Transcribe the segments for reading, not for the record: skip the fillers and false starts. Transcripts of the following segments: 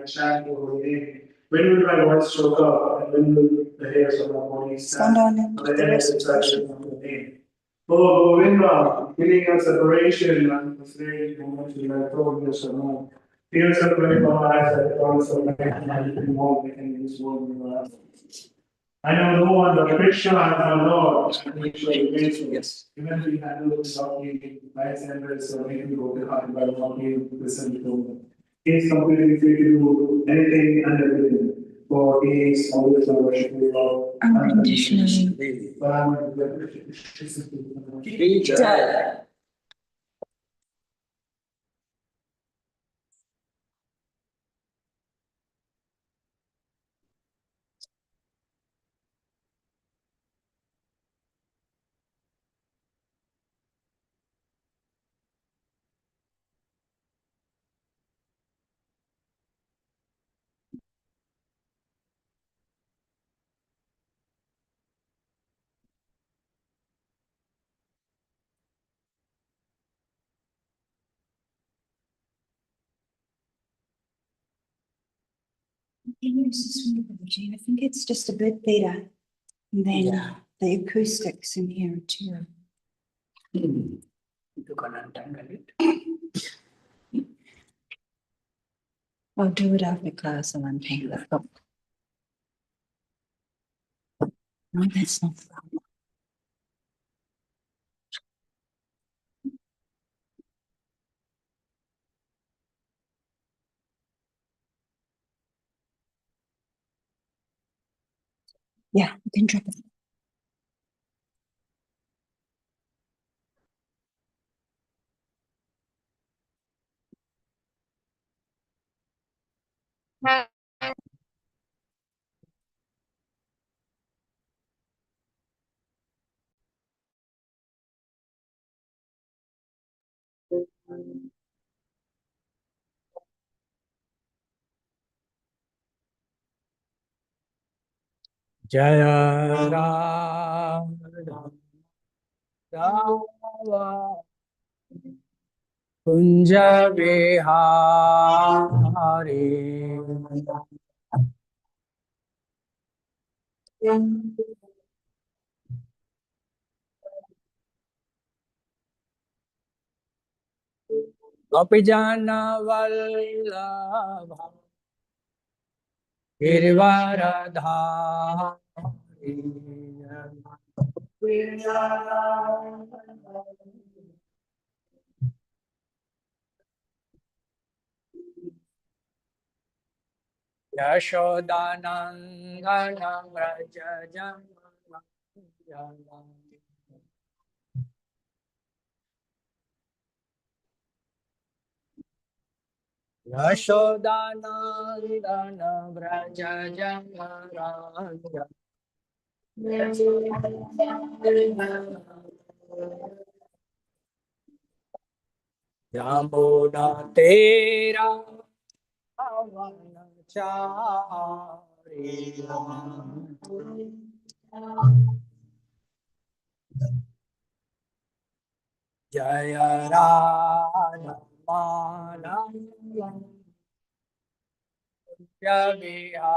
chant over the when will my voice choke up and when will the hairs on my body stand on the end of the name? Oh, Govinda, feeling a separation and the strange moment when I told you so much. Tears are flowing from my eyes, I promise of life, and I can more in this world in my life. I know no one but Krishna and my Lord, and he shall remain me. Even if we handle this without you, my standards are making go behind by what you listen to him. He is completely free to do anything and everything, for he is always a worshipful Lord. Unconditionally. But I'm I think it's just a bit better than the acoustics in here too. You can untangle it. I'll do it after class and untangle it. Oh. No, that's not the problem. Yeah, you can drop it. Jaya Ram Rama Kunja Vihari Gopijana Vallabha Girvaradhari Yashodanandana Vraja Jana Yashodanandana Vraja Jana Yamuna Tera Avanachari Jaya Rana Manaya Javiha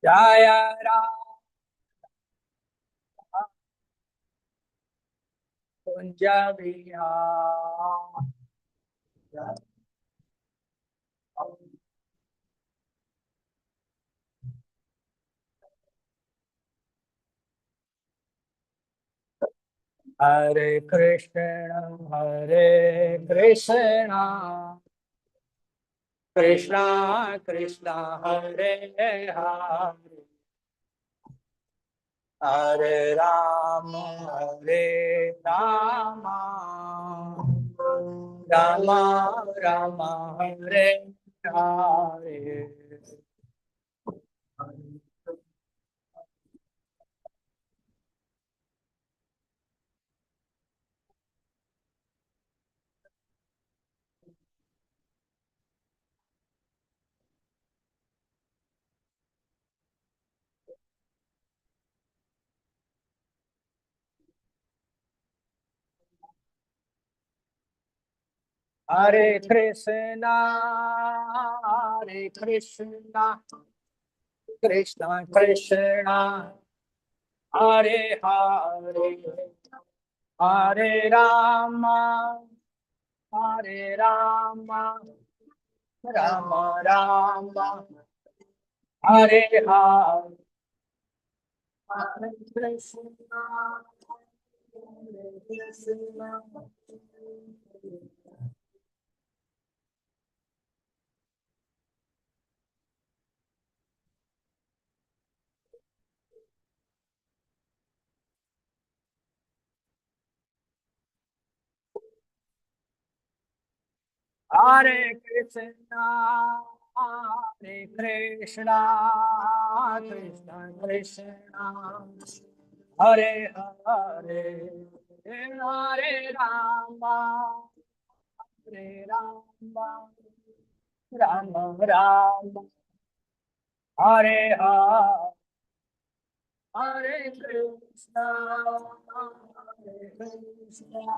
Jaya Rana Javiha Hare Krishna, Hare Krishna, Krishna Krishna, Hare Hare, Hare Rama, Hare Rama, Rama Rama, Hare Hare. Hare Krishna, Hare Krishna, Krishna Krishna, Hare Hare, Hare Rama, Hare Rama, Rama Rama, Hare Hare, Hare Krishna, Hare Krishna. Hare Krishna, Hare Krishna, Krishna Krishna, Hare Hare, Hare Rama, Hare Rama, Rama Rama, Hare Hare, Hare Krishna, Hare Krishna.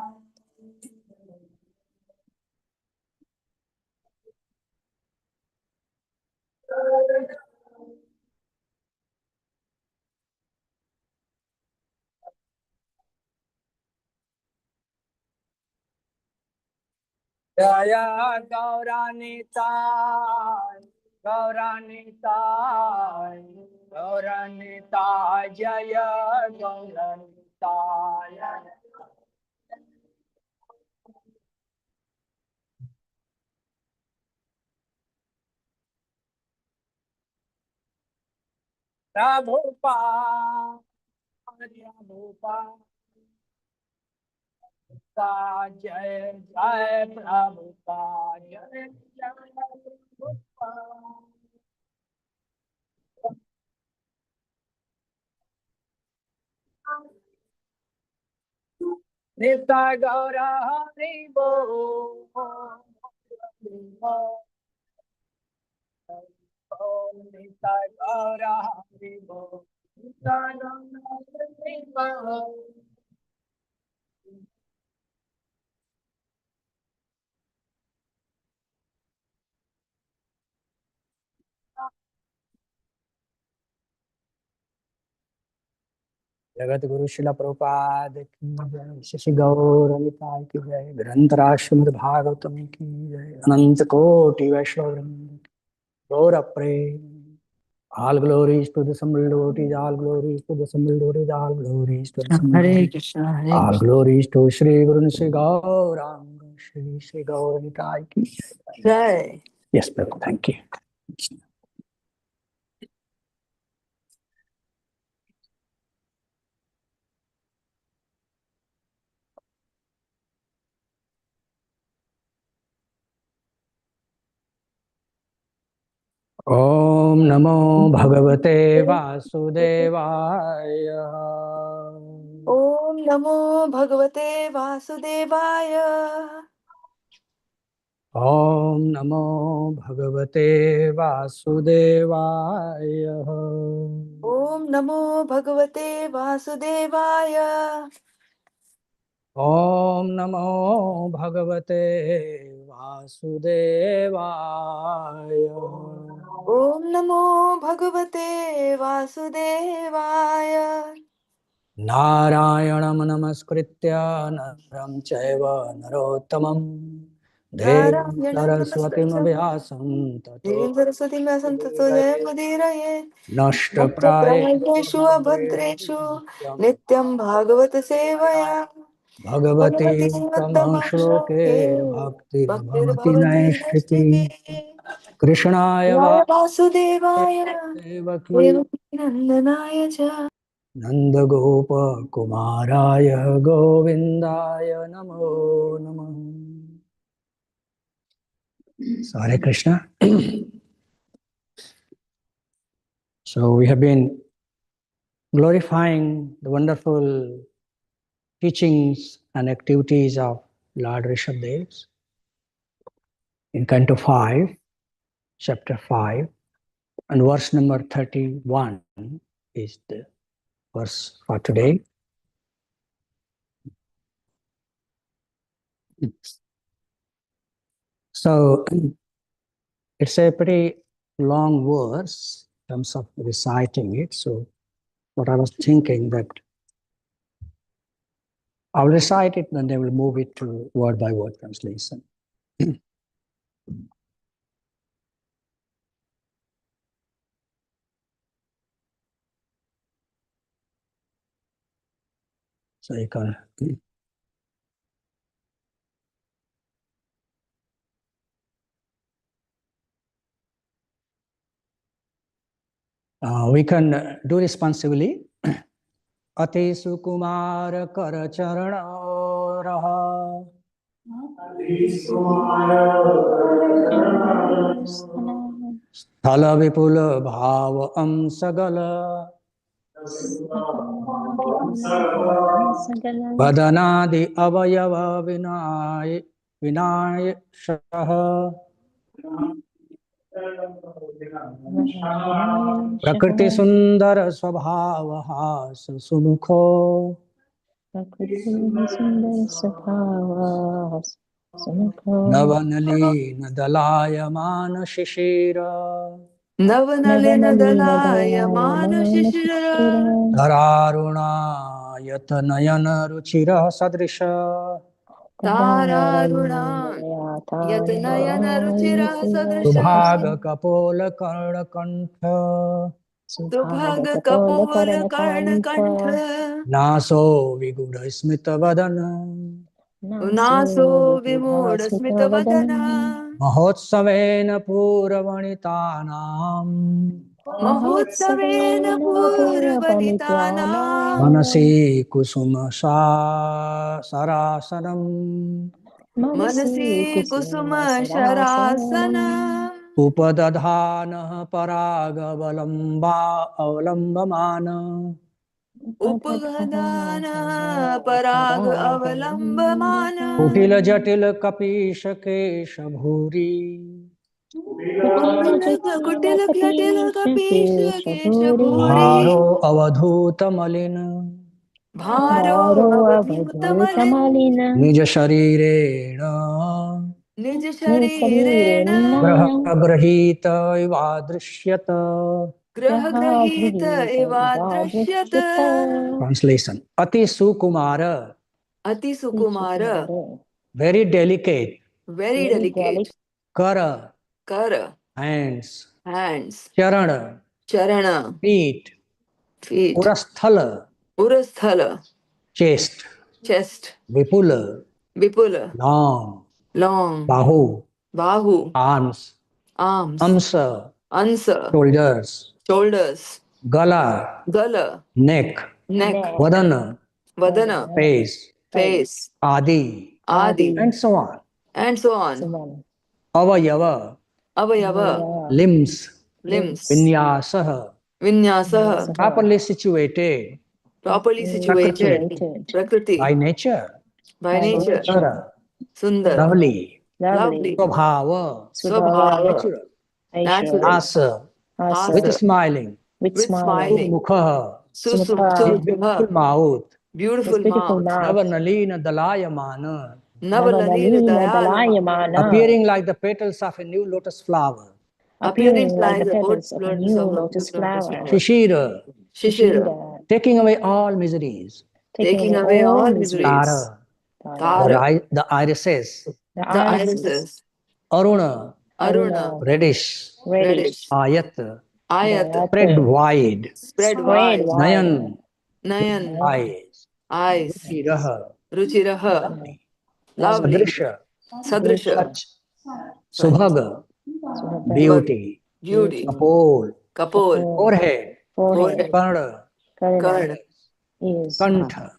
Jaya Gauranitai, Gauranitai, Gauranitai, Jaya Gauranitai. Prabhupada, Prabhupada, Jai Jai Prabhupada, Jai Jai Prabhupada. Nitya Gaura Hari Bo, Nitya Gaura Hari Bo, Nitya Gaura Hari Bo. Jagat Guru Srila Prabhupada की जय, शशि गौर निताय की जय, ग्रंथराज श्रीमद् भागवतम की जय, अनंत कोटि वैष्णव वृंद की गौर प्रेम. All glories to the assembled devotees, all glories to the assembled devotees, all glories to the assembled Hare devotees. Krishna, Hare All Krishna. glories to Shri Guru Shri Gauranga, Shri Gaur Nitai ki jai. Jai. Yes, Prabhu, thank you. Om Namo Bhagavate Vasudevaya. Om Namo Bhagavate Vasudevaya. Om Namo Bhagavate Vasudevaya. Om Namo Bhagavate Vasudevaya. Om Namo Bhagavate Vasudevaya. Om Namo Bhagavate Vasudevaya. Narayanam namaskritya naram chaiva narottamam devim Narayanam saraswatim Namaskritam. vyasam tato Devim Saraswati Vyasam Tato Jayamudirayet. nashta Nitya prayeshu Prayeshu bhadreshu Abhadreshu. nityam Nityam Bhagavata Sevaya. Bhagavati bhagavati tamah shloker Tamashloke. bhaktir Bhaktir bhavati Bhavati naishtiki Nastiki. krishnaya Jaya vasudevaki Vasudevaya. Devaki Nandanaya Cha. Nanda Gopa Kumaraya Govindaya Namo Namah. So Hare Krishna. So we have been glorifying the wonderful teachings and activities of Lord Rishabdev in Canto 5, Chapter 5, and verse number 31 is the verse for today. So it's a pretty long verse in terms of reciting it. So what I was thinking that I'll recite it and then we'll move it to word by word translation. So you can we can do responsibly. Ati sukumar kar charana raha thala vipula bhava amsagala vadanadi avayava vinay shaha Prakriti sundara swabhavaha sumukho Navanali nadalaya mana shishira Navanalena dalaya manashishira Tararuna yatanayana ruchira sadrisha Tararuna Yatanayana ruchira sadrisha Subhaga kapola karna kantha Subhaga kapola karna kantha Naso vigudha smita vadana Unaso vimuda smita vadana Mahotsavena puravanitanam Mahotsavena purvanitanam Manasi kusuma sarasanam Manasi kusuma sharasana Upadadhana paragavalamba avlambamana Upagadana paraga avalambamana Kutila jatila kapisha kesha bhuri Kutila kyatila kapisha kesha bhuri Bharo avadhuta malina Bharo avadhuta Nija sharirena Nij sharirena Graha-grahita ivadrishyata. Graha grahita evadrishyata Translation. Ati sukumara. Ati sukumara Very delicate. Very delicate Kara. Kara Hands. Hands Charana. Charana Feet. Feet Urasthala. Urasthala Chest. Chest Vipula. Vipula Long. Long Bahu. Bahu Arms. Arms Amsa. Ansa Shoulders. Shoulders Gala. Gala Neck. Neck Vadana. Vadana Face. Face Adi. Adi And so on. and so on Avayava. Avayava Limbs. Limbs Vinyasaha. Vinyasaha Properly situated Properly situated Prakriti by nature. by nature Sundara. Sundar Lovely. Lovely Swabhava. Swabhava Natural. Natural Asa. With Asa smiling. with smiling Mukha. Susumukha Beautiful mouth. Beautiful mouth Navanalina dalayamana. Navalalila Dayalama Appearing like the petals of a new lotus flower. appearing like the flowers of a new lotus flower Shishira. Shishira Taking away all miseries. taking away all miseries Tara. Tara The irises. the irises Aruna. Aruna Reddish. reddish Ayat. Ayat Spread wide. spread wide Nayan. Nayan Eyes. eyes Ruchiraha. Ruchiraha lovely Sadrisha. Sadrisha Subhaga. Beauty. beauty Kapol. Kapol Forehead. forehead Karna. Karna Kantha.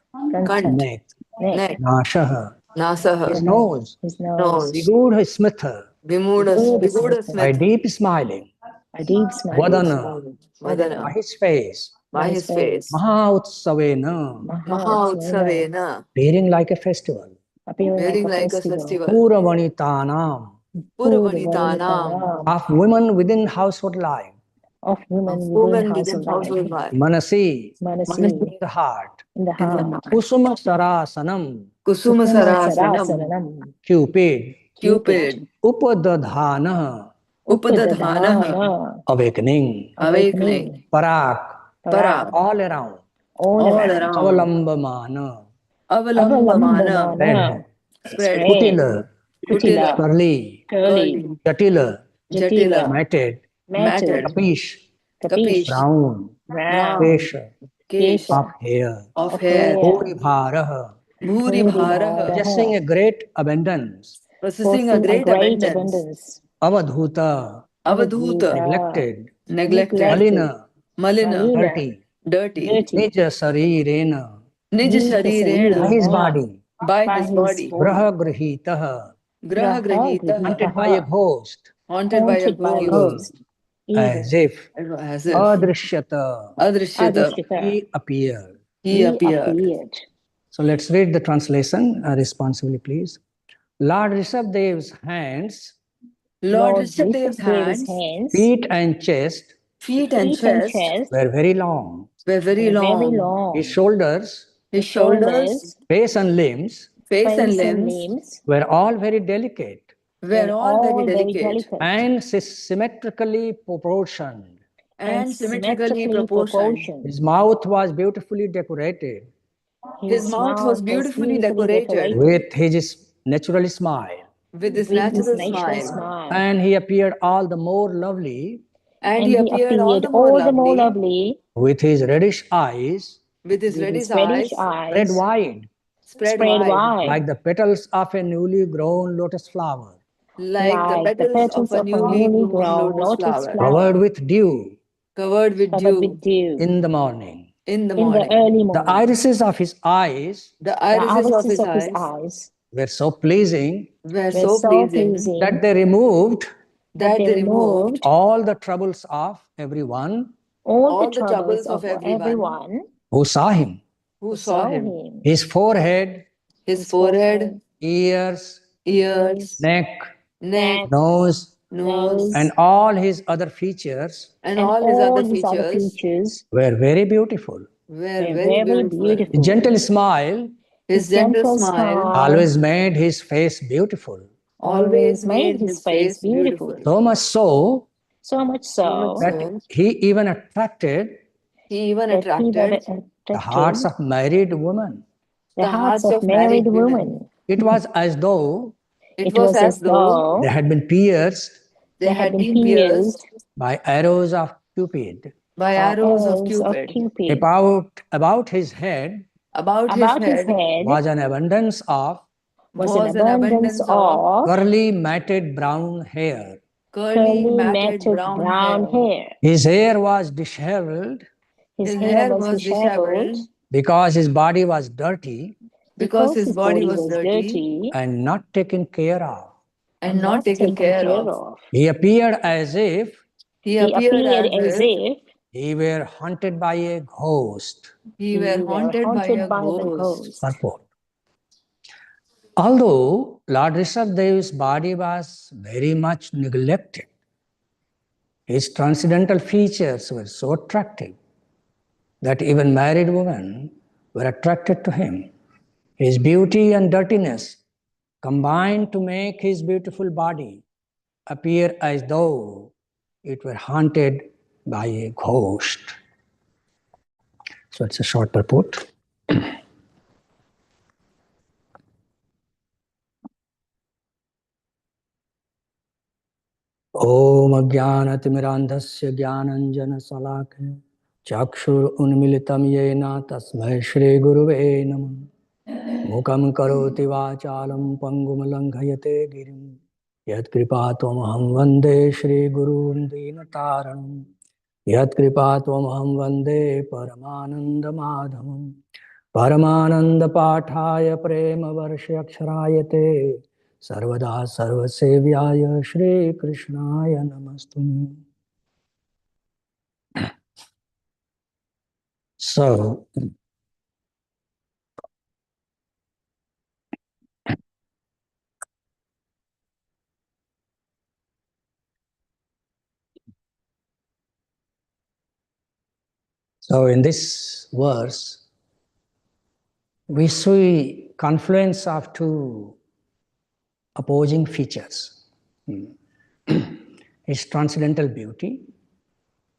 Kant Neck. neck Nashaha. Nasaha Nose. nose Vigudha smitha. Viguda By Smith deep smiling. Vadana. By Vadana his face. by his face Mahautsavena. Mahautsavena Appearing like a festival. appearing like a festival Puravanitanam. Puravanitanam Of women within household life. of women within household life Manasi. Manasi In the heart. in the heart Kusuma sarasanam. Kusuma Sarasanam Cupid. Cupid. Upadadhana, Upadadhana. awakening. Awakening. Parak, Parak. all around. All around. Avalambamana, Avalambamana. spread. Spread. Kutila, Kutila. curly, Curly. jatila, Jatila. matted, Matted. kapish, Capiche. brown, Brown. kesha, Kesha. of hair. Of hair. Bhuribharaha, Bhuri bharaha. possessing a great abundance. Possessing a great abundance. Avadhuta, Avadhuta. neglected. Neglected. Malina, Malina. dirty. Dirty. Nija sarirena, Nij by sharirena. his body. By his body. Graha grihitaha, Graha grahita. hunted by a ghost. Haunted by a ghost. As if As if. adrishyata, Adrishyata. he appeared. He appeared. So let's read the translation responsibly, please. Lord Rishabdev's hands, Lord Rishabdev's hands, feet and chest feet and chest were very long. were very long. His shoulders, face and limbs were all very delicate were all very delicate and symmetrically proportioned. and symmetrically proportioned. His mouth was beautifully decorated His mouth was beautifully decorated with his natural smile. with his natural smile. And he appeared all the more lovely And he appeared all the more lovely with his reddish eyes with his reddish eyes spread wide like the petals of a newly grown lotus flower, like the petals of a newly grown lotus flower, covered with dew covered with dew in the morning. in the morning. The irises of his eyes The irises of his eyes were so pleasing were so pleasing that they removed that they removed all the troubles of everyone all the troubles of everyone who saw him. who saw him. His forehead, His forehead, ears, ears, neck, neck, nose, nose, and all his other features and all his other features were very beautiful. were very beautiful. A gentle smile His gentle smile always made his face beautiful. always made his face beautiful. So much so So that he even attracted he even attracted the hearts of married women. the hearts of married women. It was as though It was as though they had been pierced they had been pierced by arrows of Cupid. by arrows of Cupid. About his head About his head was an abundance of curly matted brown hair. curly matted brown hair. His hair was disheveled His hair was disheveled because his body was dirty because his body was dirty and not taken care of. and not taken care of. He appeared as if He appeared as if he were haunted by a ghost. he were haunted by a ghost. Purport. Although Lord Rishabdev's body was very much neglected, his transcendental features were so attractive that even married women were attracted to him. His beauty and dirtiness combined to make his beautiful body appear as though it were haunted by a ghost. So it's a short purport. Om Ajnanatimirandhasya Jnananjana-Salakaya Chakshur Unmilitam Yena Tasmai Shri Guruve Namah Mukam Karoti Vachalam Pangum Langhayate Girim Yat Kripatvamaham Vande Shri Gurun Dinataranam Yat Kripatvamaham Vande Paramananda Madhamam Paramananda Pathaya Prema Varshyaksharayate Sarvada Sarvasevyaya Shri Krishnaya Namastu. So, in this verse, we see confluence of two opposing features. His transcendental beauty,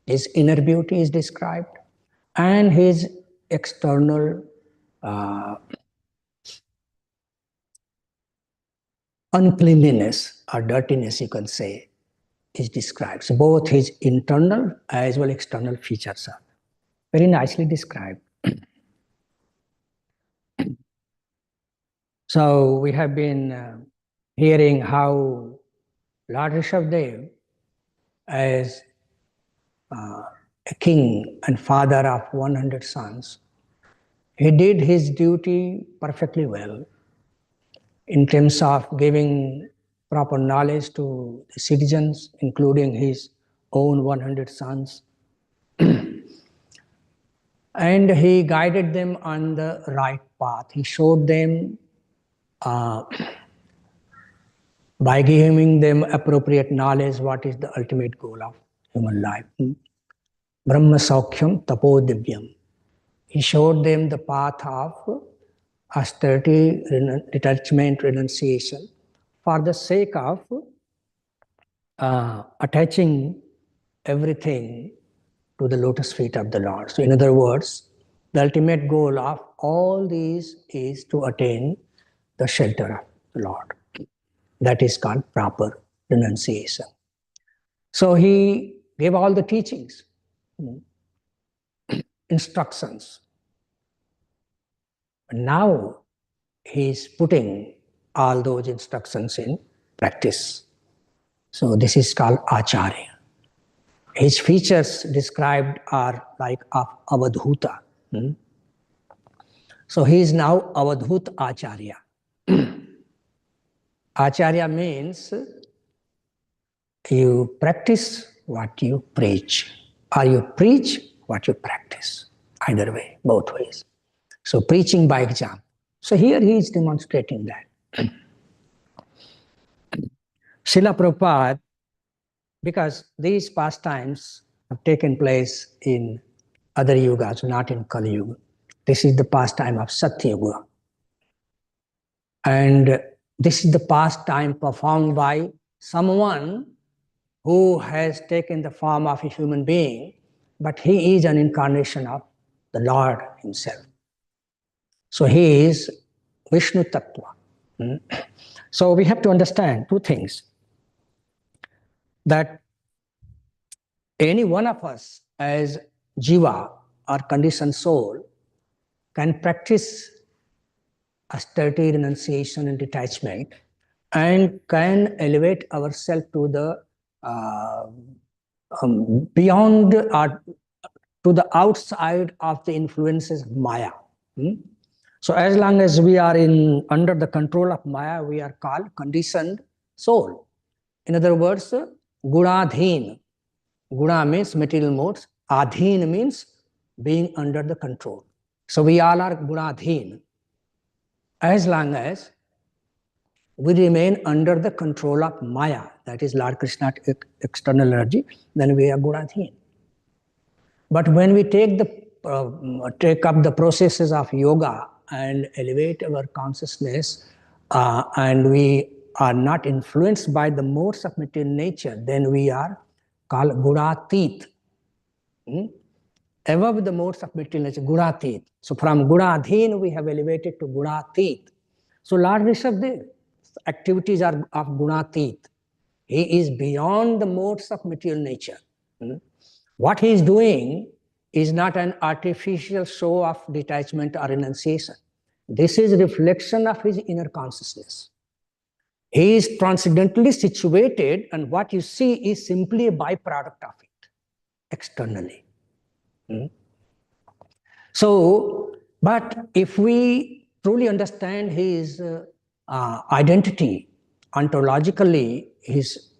his inner beauty is described, and his external uncleanliness or dirtiness, you can say, is described. So both his internal as well external features are very nicely described. So we have been hearing how Lord Rishabhdev, as a king and father of 100 sons, he did his duty perfectly well in terms of giving proper knowledge to the citizens, including his own 100 sons. And he guided them on the right path. He showed them by giving them appropriate knowledge what is the ultimate goal of human life. Brahma Saukhyam Tapo Divyam. He showed them the path of austerity, detachment, renunciation, for the sake of attaching everything to the lotus feet of the Lord. So in other words, the ultimate goal of all these is to attain the shelter of the Lord. That is called proper renunciation. So he gave all the teachings, instructions. Now he is putting all those instructions in practice. So this is called Acharya. His features described are like of Avadhuta. So he is now Avadhut Acharya. Acharya means you practice what you preach, or you preach what you practice. Either way, both ways. So preaching by example. So here he is demonstrating that. Srila Prabhupada, because these pastimes have taken place in other yugas, not in Kali Yuga. This is the pastime of Satya Yuga. And this is the pastime performed by someone who has taken the form of a human being, but he is an incarnation of the Lord himself. So he is Vishnu Tattva. So we have to understand two things. That any one of us as jiva or conditioned soul can practice austerity, renunciation and detachment, and can elevate ourselves to the beyond or to the outside of the influences of Maya. So as long as we are under the control of Maya, we are called conditioned soul. In other words, Gunadheen. Guna means material modes. Adheen means being under the control. So we all are Gunadheen. As long as we remain under the control of Maya, that is Lord Krishna's external energy, then we are Gunadheen. But when we take up the processes of yoga and elevate our consciousness, and we are not influenced by the modes of material nature, then we are called Gunatit. Above the modes of material nature, Gunatit. So from Gunadheen we have elevated to Gunatit. So Lord Rishabhdev activities are of Gunatit. He is beyond the modes of material nature. What he is doing is not an artificial show of detachment or renunciation. This is a reflection of his inner consciousness. He is transcendentally situated, and what you see is simply a byproduct of it externally. So, but if we truly understand his identity, ontologically, his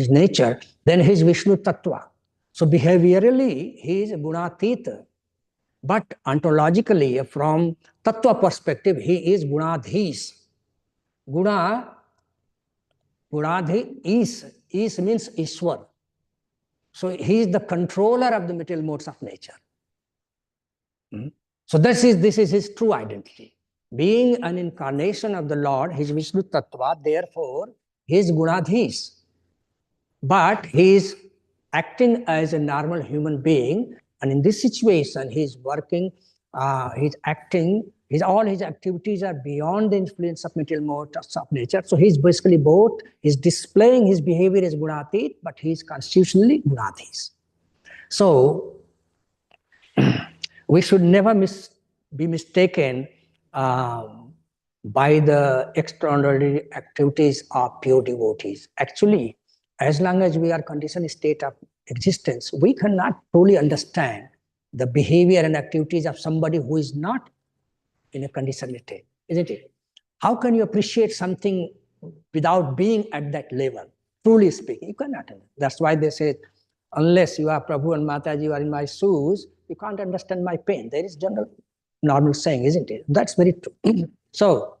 nature, then he is Vishnu Tattva. So behaviorally, he is Gunatita. But ontologically, from Tattva perspective, he is Gunadhis. Gunadhi is means Ishwar. So he is the controller of the material modes of nature. So this is his true identity. Being an incarnation of the Lord, he is Vishnu Tattva, therefore he is Gunadhis. But he is acting as a normal human being, and in this situation he is working, he's acting, all his activities are beyond the influence of material modes of nature. So he's basically both, he's displaying his behavior as Gunatit, but he's constitutionally Gunadhis. So we should never be mistaken by the extraordinary activities of pure devotees. Actually, as long as we are conditioned state of existence, we cannot truly understand the behavior and activities of somebody who is not in a conditioned state, isn't it? How can you appreciate something without being at that level? Truly speaking, you cannot. That's why they say, unless you are Prabhu and Mataji, you are in my shoes, you can't understand my pain. There is general normal saying, isn't it? That's very true. So,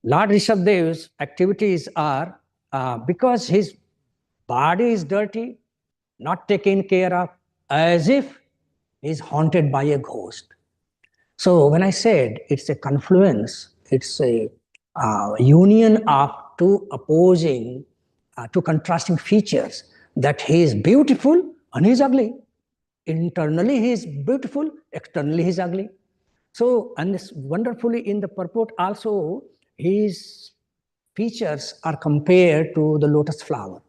Lord Rishabhadev's activities are, because his body is dirty, not taken care of, as if he is haunted by a ghost. So when I said it's a confluence, it's a union of two opposing, two contrasting features, that he is beautiful and he is ugly. Internally he is beautiful, externally he is ugly. So, and this wonderfully in the purport also, his features are compared to the lotus flower.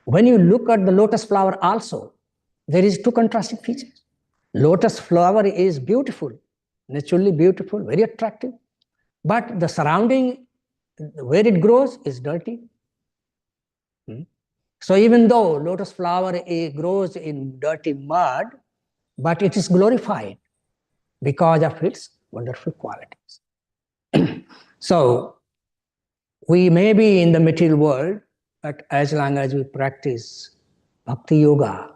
When you look at the lotus flower also, there is two contrasting features. Lotus flower is beautiful, naturally beautiful, very attractive, but the surrounding where it grows is dirty. So even though lotus flower grows in dirty mud, but it is glorified because of its wonderful qualities. So we may be in the material world, but as long as we practice bhakti yoga,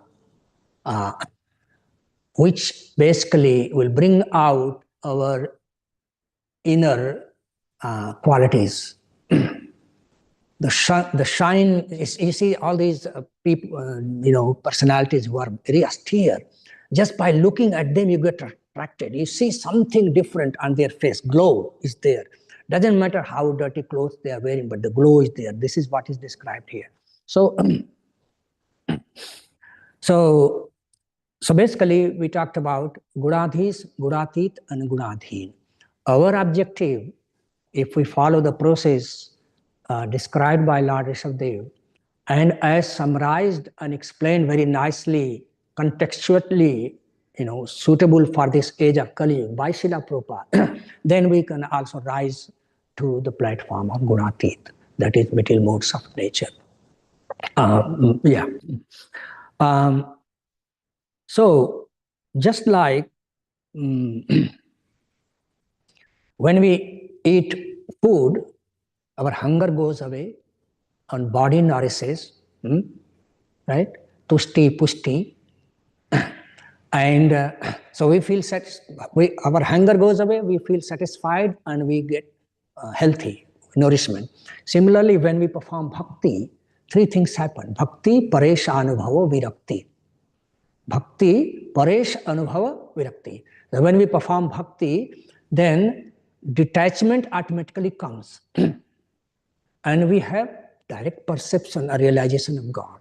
which basically will bring out our inner qualities. The shine is, you see all these people, personalities who are very austere. Just by looking at them, you get attracted. You see something different on their face. Glow is there. Doesn't matter how dirty clothes they are wearing, but the glow is there. This is what is described here. So, so basically, we talked about Gunadhis, Gunatit, and Gunadhin. Our objective, if we follow the process described by Lord Rishabhadev, and as summarized and explained very nicely, contextually, suitable for this age of Kali Yuga by Srila Prabhupada, then we can also rise to the platform of Gunatit, that is material modes of nature. So, just like when we eat food, our hunger goes away and body nourishes, right? Tushti, pushti. And so we feel our hunger goes away, we feel satisfied and we get healthy, nourishment. Similarly, when we perform bhakti, three things happen. Bhakti, paresh, anubhava, virakti. Bhakti, paresh, anubhava, virakti. So when we perform bhakti, then detachment automatically comes. And we have direct perception or realization of God.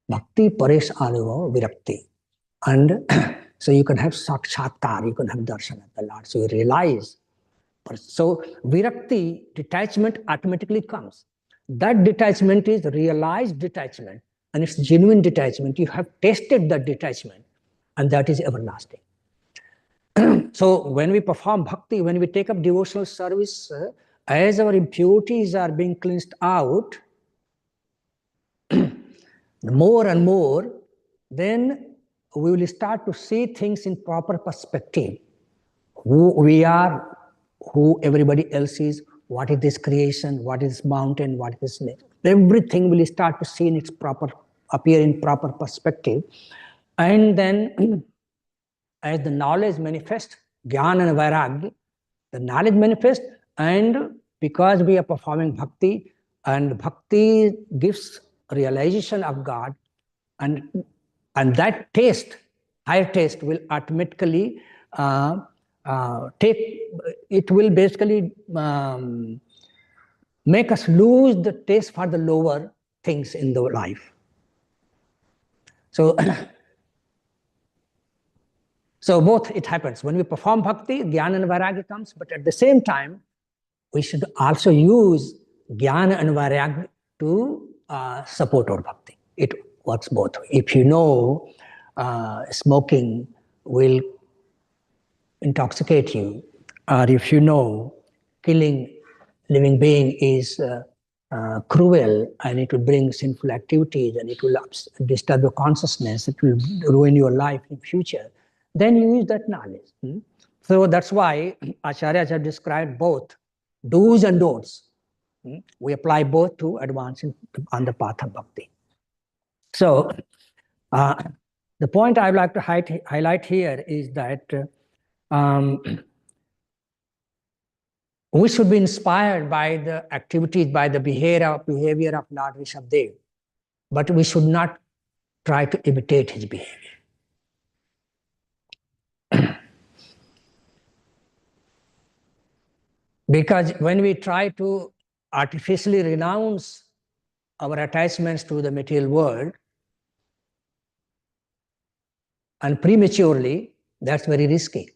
Bhakti, paresh, anubhava, virakti. And so you can have sakshatkar, you can have darshan of the Lord. So you realize. So virakti, detachment automatically comes. That detachment is realized detachment. And it's genuine detachment. You have tasted that detachment. And that is everlasting. So when we perform bhakti, when we take up devotional service, as our impurities are being cleansed out, more and more, then we will start to see things in proper perspective. Who we are, who everybody else is, what is this creation, what is this mountain, what is this nature. Everything will start to see in its appear in proper perspective. And then as the knowledge manifests, jnana and vairagya, the knowledge manifests, and because we are performing bhakti, and bhakti gives realization of God, and that taste, higher taste, will automatically it will basically make us lose the taste for the lower things in the life. So, so both it happens. When we perform bhakti, jnana and vairagya comes, but at the same time, we should also use jnana and vairagya to support our bhakti. It works both. If you know smoking will intoxicate you, or if you know killing living being is cruel and it will bring sinful activities and it will disturb your consciousness, it will ruin your life in future, then you use that knowledge. So that's why Acharyas have described both do's and don'ts. We apply both to advance on the path of bhakti. So the point I would like to highlight here is that we should be inspired by the activities, by the behavior of Lord Rishabhdev, but we should not try to imitate his behavior. Because when we try to artificially renounce our attachments to the material world, and prematurely, that's very risky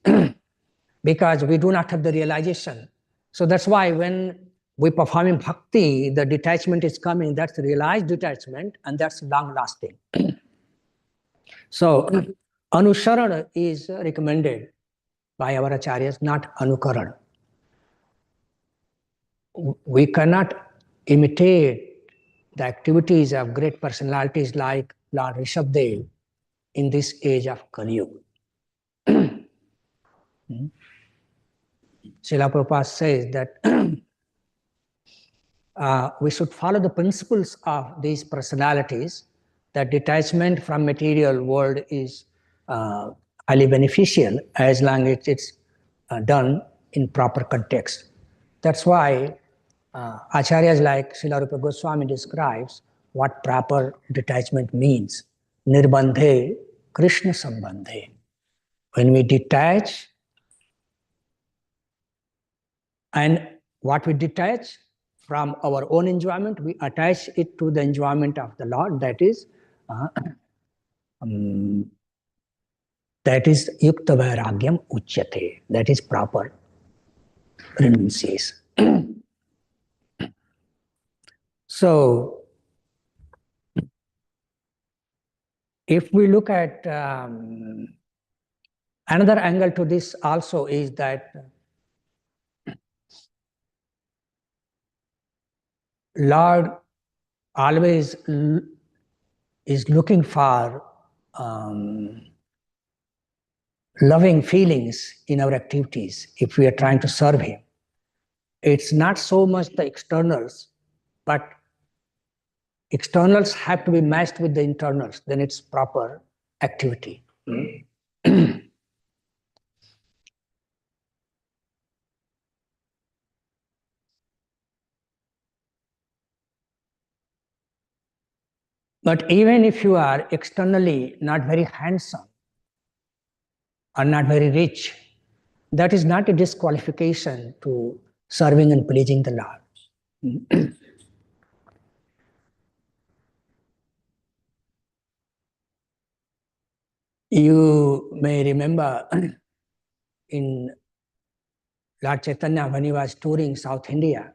because we do not have the realization. So that's why when we perform in bhakti, the detachment is coming, that's realized detachment, and that's long-lasting. So anusharana is recommended by our acharyas, not anukaran. We cannot imitate the activities of great personalities like Lord Rishabhdev in this age of Kali Yuga. Srila Prabhupada says that we should follow the principles of these personalities, that detachment from material world is highly beneficial as long as it's done in proper context. That's why acharyas like Srila Rupa Goswami describes what proper detachment means. Nirbandhe Krishna sambandhe. When we detach, and what we detach from our own enjoyment, we attach it to the enjoyment of the Lord, that is yukta vairagyam uchyate, that is proper renunciation. So, if we look at another angle to this also is that Lord always is looking for loving feelings in our activities if we are trying to serve Him. It's not so much the externals, but externals have to be matched with the internals, then it's proper activity. But even if you are externally not very handsome or not very rich, that is not a disqualification to serving and pleasing the Lord. You may remember in Lord Chaitanya, when he was touring South India,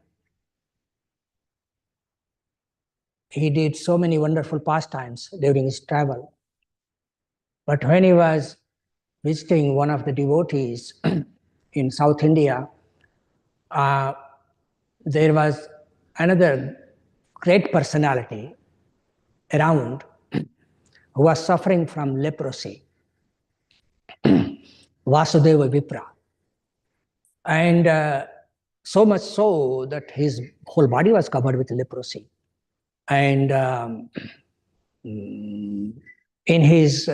he did so many wonderful pastimes during his travel. But when he was visiting one of the devotees in South India, there was another great personality around who was suffering from leprosy, Vasudeva Vipra. And so much so that his whole body was covered with leprosy. And in his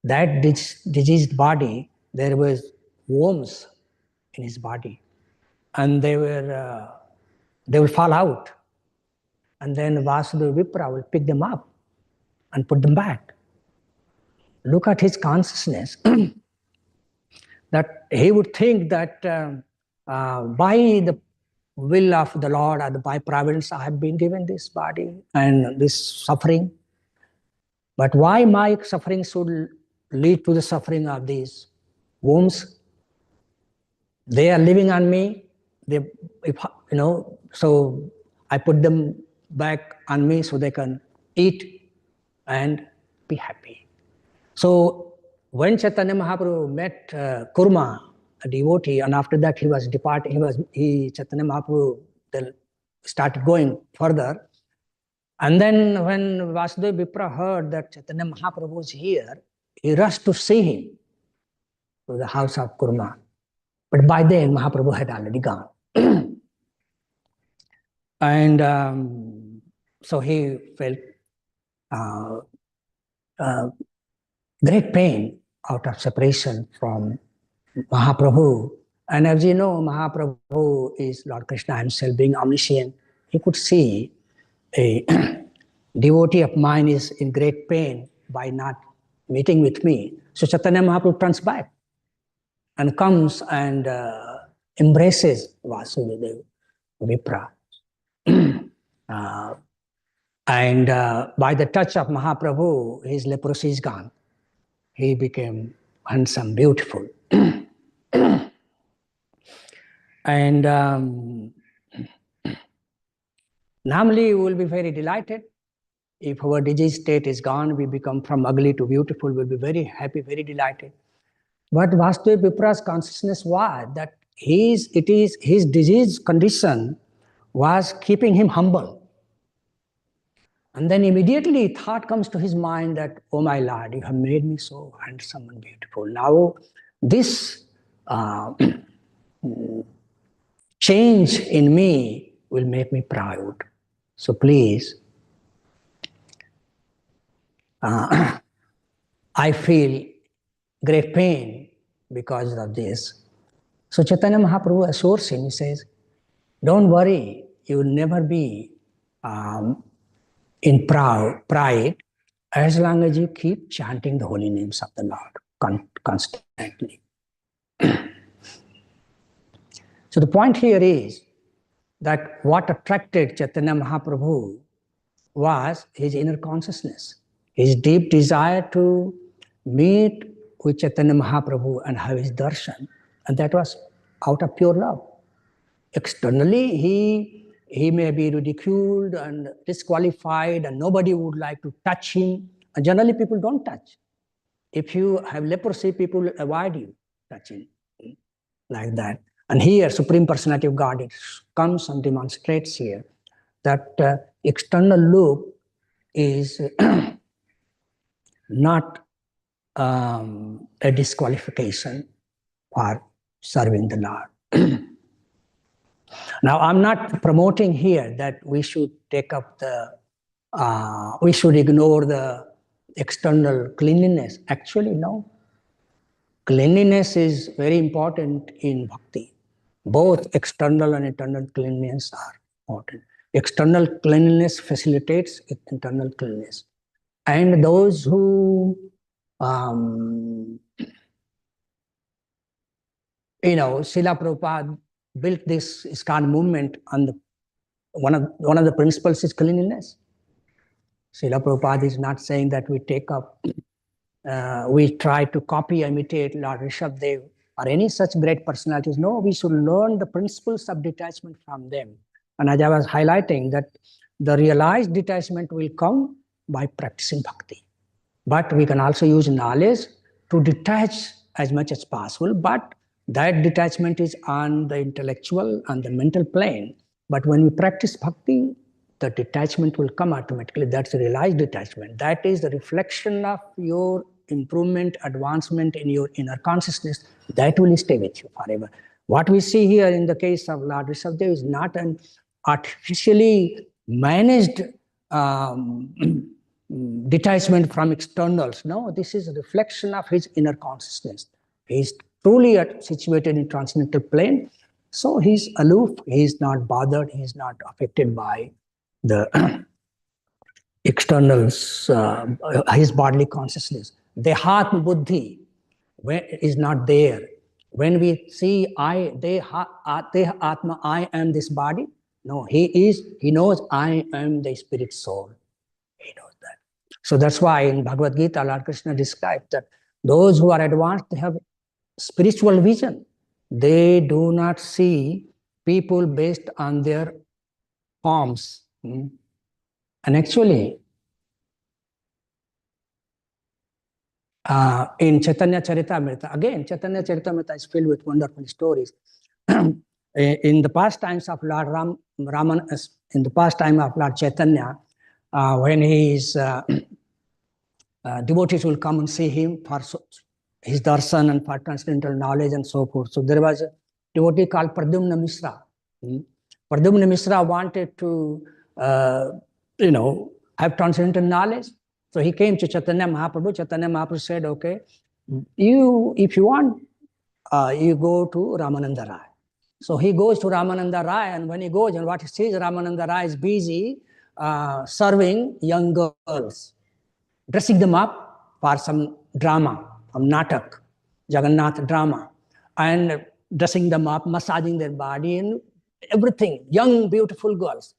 that diseased body, there was worms in his body, and they will fall out, and then Vasudeva Vipra will pick them up and put them back. Look at his consciousness. that he would think that by the will of the Lord or by providence, I have been given this body and this suffering. But why my suffering should lead to the suffering of these wombs? They are living on me. So I put them back on me so they can eat and be happy. So when Chaitanya Mahaprabhu met Kurma, a devotee, and after that he was departed, Chaitanya Mahaprabhu started going further. And then when Vasudeva Vipra heard that Chaitanya Mahaprabhu was here, he rushed to see him to the house of Kurma. But by then Mahaprabhu had already gone. And so he felt great pain out of separation from Mahaprabhu. And as you know, Mahaprabhu is Lord Krishna himself, being omniscient. He could see a devotee of mine is in great pain by not meeting with me. So Chaitanya Mahaprabhu turns back and comes and embraces Vasudeva Vipra. And by the touch of Mahaprabhu, his leprosy is gone. He became handsome, beautiful. And normally we will be very delighted. If our disease state is gone, we become from ugly to beautiful, we'll be very happy, very delighted. But Vasudeva Vipra's consciousness was that his disease condition was keeping him humble. And then immediately thought comes to his mind that, oh my Lord, you have made me so handsome and beautiful. Now this change in me will make me proud. So please, I feel great pain because of this. So Chaitanya Mahaprabhu assures him, he says, don't worry, you will never be in pride as long as you keep chanting the holy names of the Lord constantly. So the point here is that what attracted Chaitanya Mahaprabhu was his inner consciousness, his deep desire to meet with Chaitanya Mahaprabhu and have his darshan, and that was out of pure love. Externally, he may be ridiculed and disqualified, and nobody would like to touch him. And generally, people don't touch. If you have leprosy, people avoid you touching like that. And here, Supreme Personality of Godhead comes and demonstrates here that external look is not a disqualification for serving the Lord. Now, I'm not promoting here that we should take up we should ignore the external cleanliness. Actually, no. Cleanliness is very important in bhakti. Both external and internal cleanliness are important. External cleanliness facilitates internal cleanliness. And those who, Srila Prabhupada built this ISKCON movement on one of the principles is cleanliness. Srila Prabhupada is not saying that we take up, we try to copy, imitate Lord Rishabhdev or any such great personalities. No, we should learn the principles of detachment from them. And as I was highlighting, that the realized detachment will come by practicing bhakti. But we can also use knowledge to detach as much as possible. But that detachment is on the intellectual and the mental plane. But when we practice bhakti, the detachment will come automatically. That's the realized detachment. That is the reflection of your improvement, advancement in your inner consciousness. That will stay with you forever. What we see here in the case of Lord Rishabhdev is not an artificially managed detachment from externals. No, this is a reflection of his inner consciousness. He is truly situated in transcendental plane. So he's aloof, he's not bothered, he's not affected by the externals, his bodily consciousness. Dehat buddhi is not there when we see Deha Atma, I am this body, no, he knows I am the spirit soul. He knows that. So that's why in Bhagavad Gita, Lord Krishna described that those who are advanced, they have spiritual vision. They do not see people based on their forms. And actually, in Chaitanya Charitamrita, again, Chaitanya Charitamrita is filled with wonderful stories. In the past times of Lord Raman, in the past time of Lord Chaitanya, when his devotees will come and see him for his darshan and for transcendental knowledge and so forth. So there was a devotee called Pradyumna Mishra. Pradyumna Mishra wanted to, have transcendental knowledge. So he came to Chaitanya Mahaprabhu. Chaitanya Mahaprabhu said, okay, if you want, you go to Ramananda Rai. So he goes to Ramananda Rai, and when he goes, and what he sees, Ramananda Rai is busy serving young girls, dressing them up for some drama, some natak, Jagannath drama, and dressing them up, massaging their body and everything, young, beautiful girls.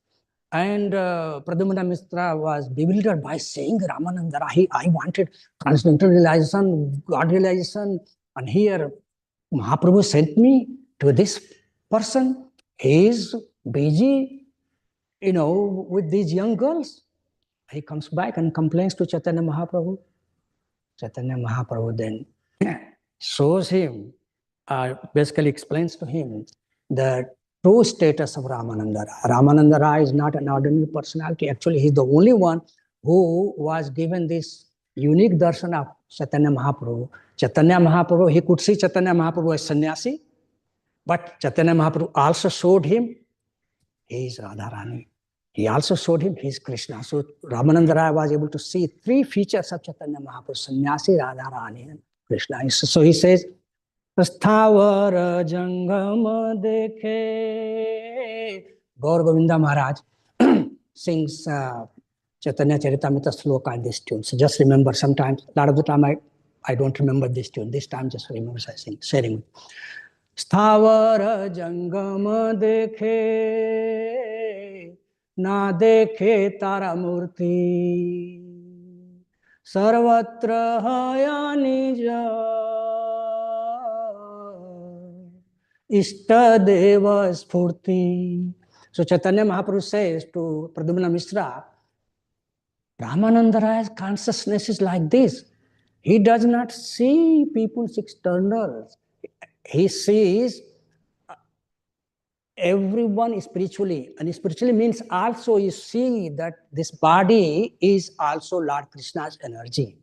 And Pradyumna Mishra was bewildered by saying, Ramananda Rai, I wanted transcendental realization, God realization, and here Mahaprabhu sent me to this person. He is busy, with these young girls. He comes back and complains to Chaitanya Mahaprabhu. Chaitanya Mahaprabhu then shows him, basically explains to him the true status of Ramananda Rai. Ramananda Rai is not an ordinary personality. Actually, he's the only one who was given this unique darshan of Chaitanya Mahaprabhu. Chaitanya Mahaprabhu, he could see Chaitanya Mahaprabhu as sannyasi, but Chaitanya Mahaprabhu also showed him he is Radharani. He also showed him he is Krishna. So Ramananda Rai was able to see three features of Chaitanya Mahaprabhu: sannyasi, Radharani, and Krishna. So he says, Sthavar Jangam Dekhe. Gaur Govinda Maharaj sings Chaitanya Charitamrita sloka in this tune. So just remember, sometimes, a lot of the time I don't remember this tune. This time just remember sharing. Sthavar Jangam Dekhe, na dekhe tara murti, sarvatra haya nija, ishta deva spurti. So Chaitanya Mahaprabhu says to Pradyumna Mishra, Ramananda Rai's consciousness is like this. He does not see people's externals. He sees everyone spiritually. And spiritually means also you see that this body is also Lord Krishna's energy.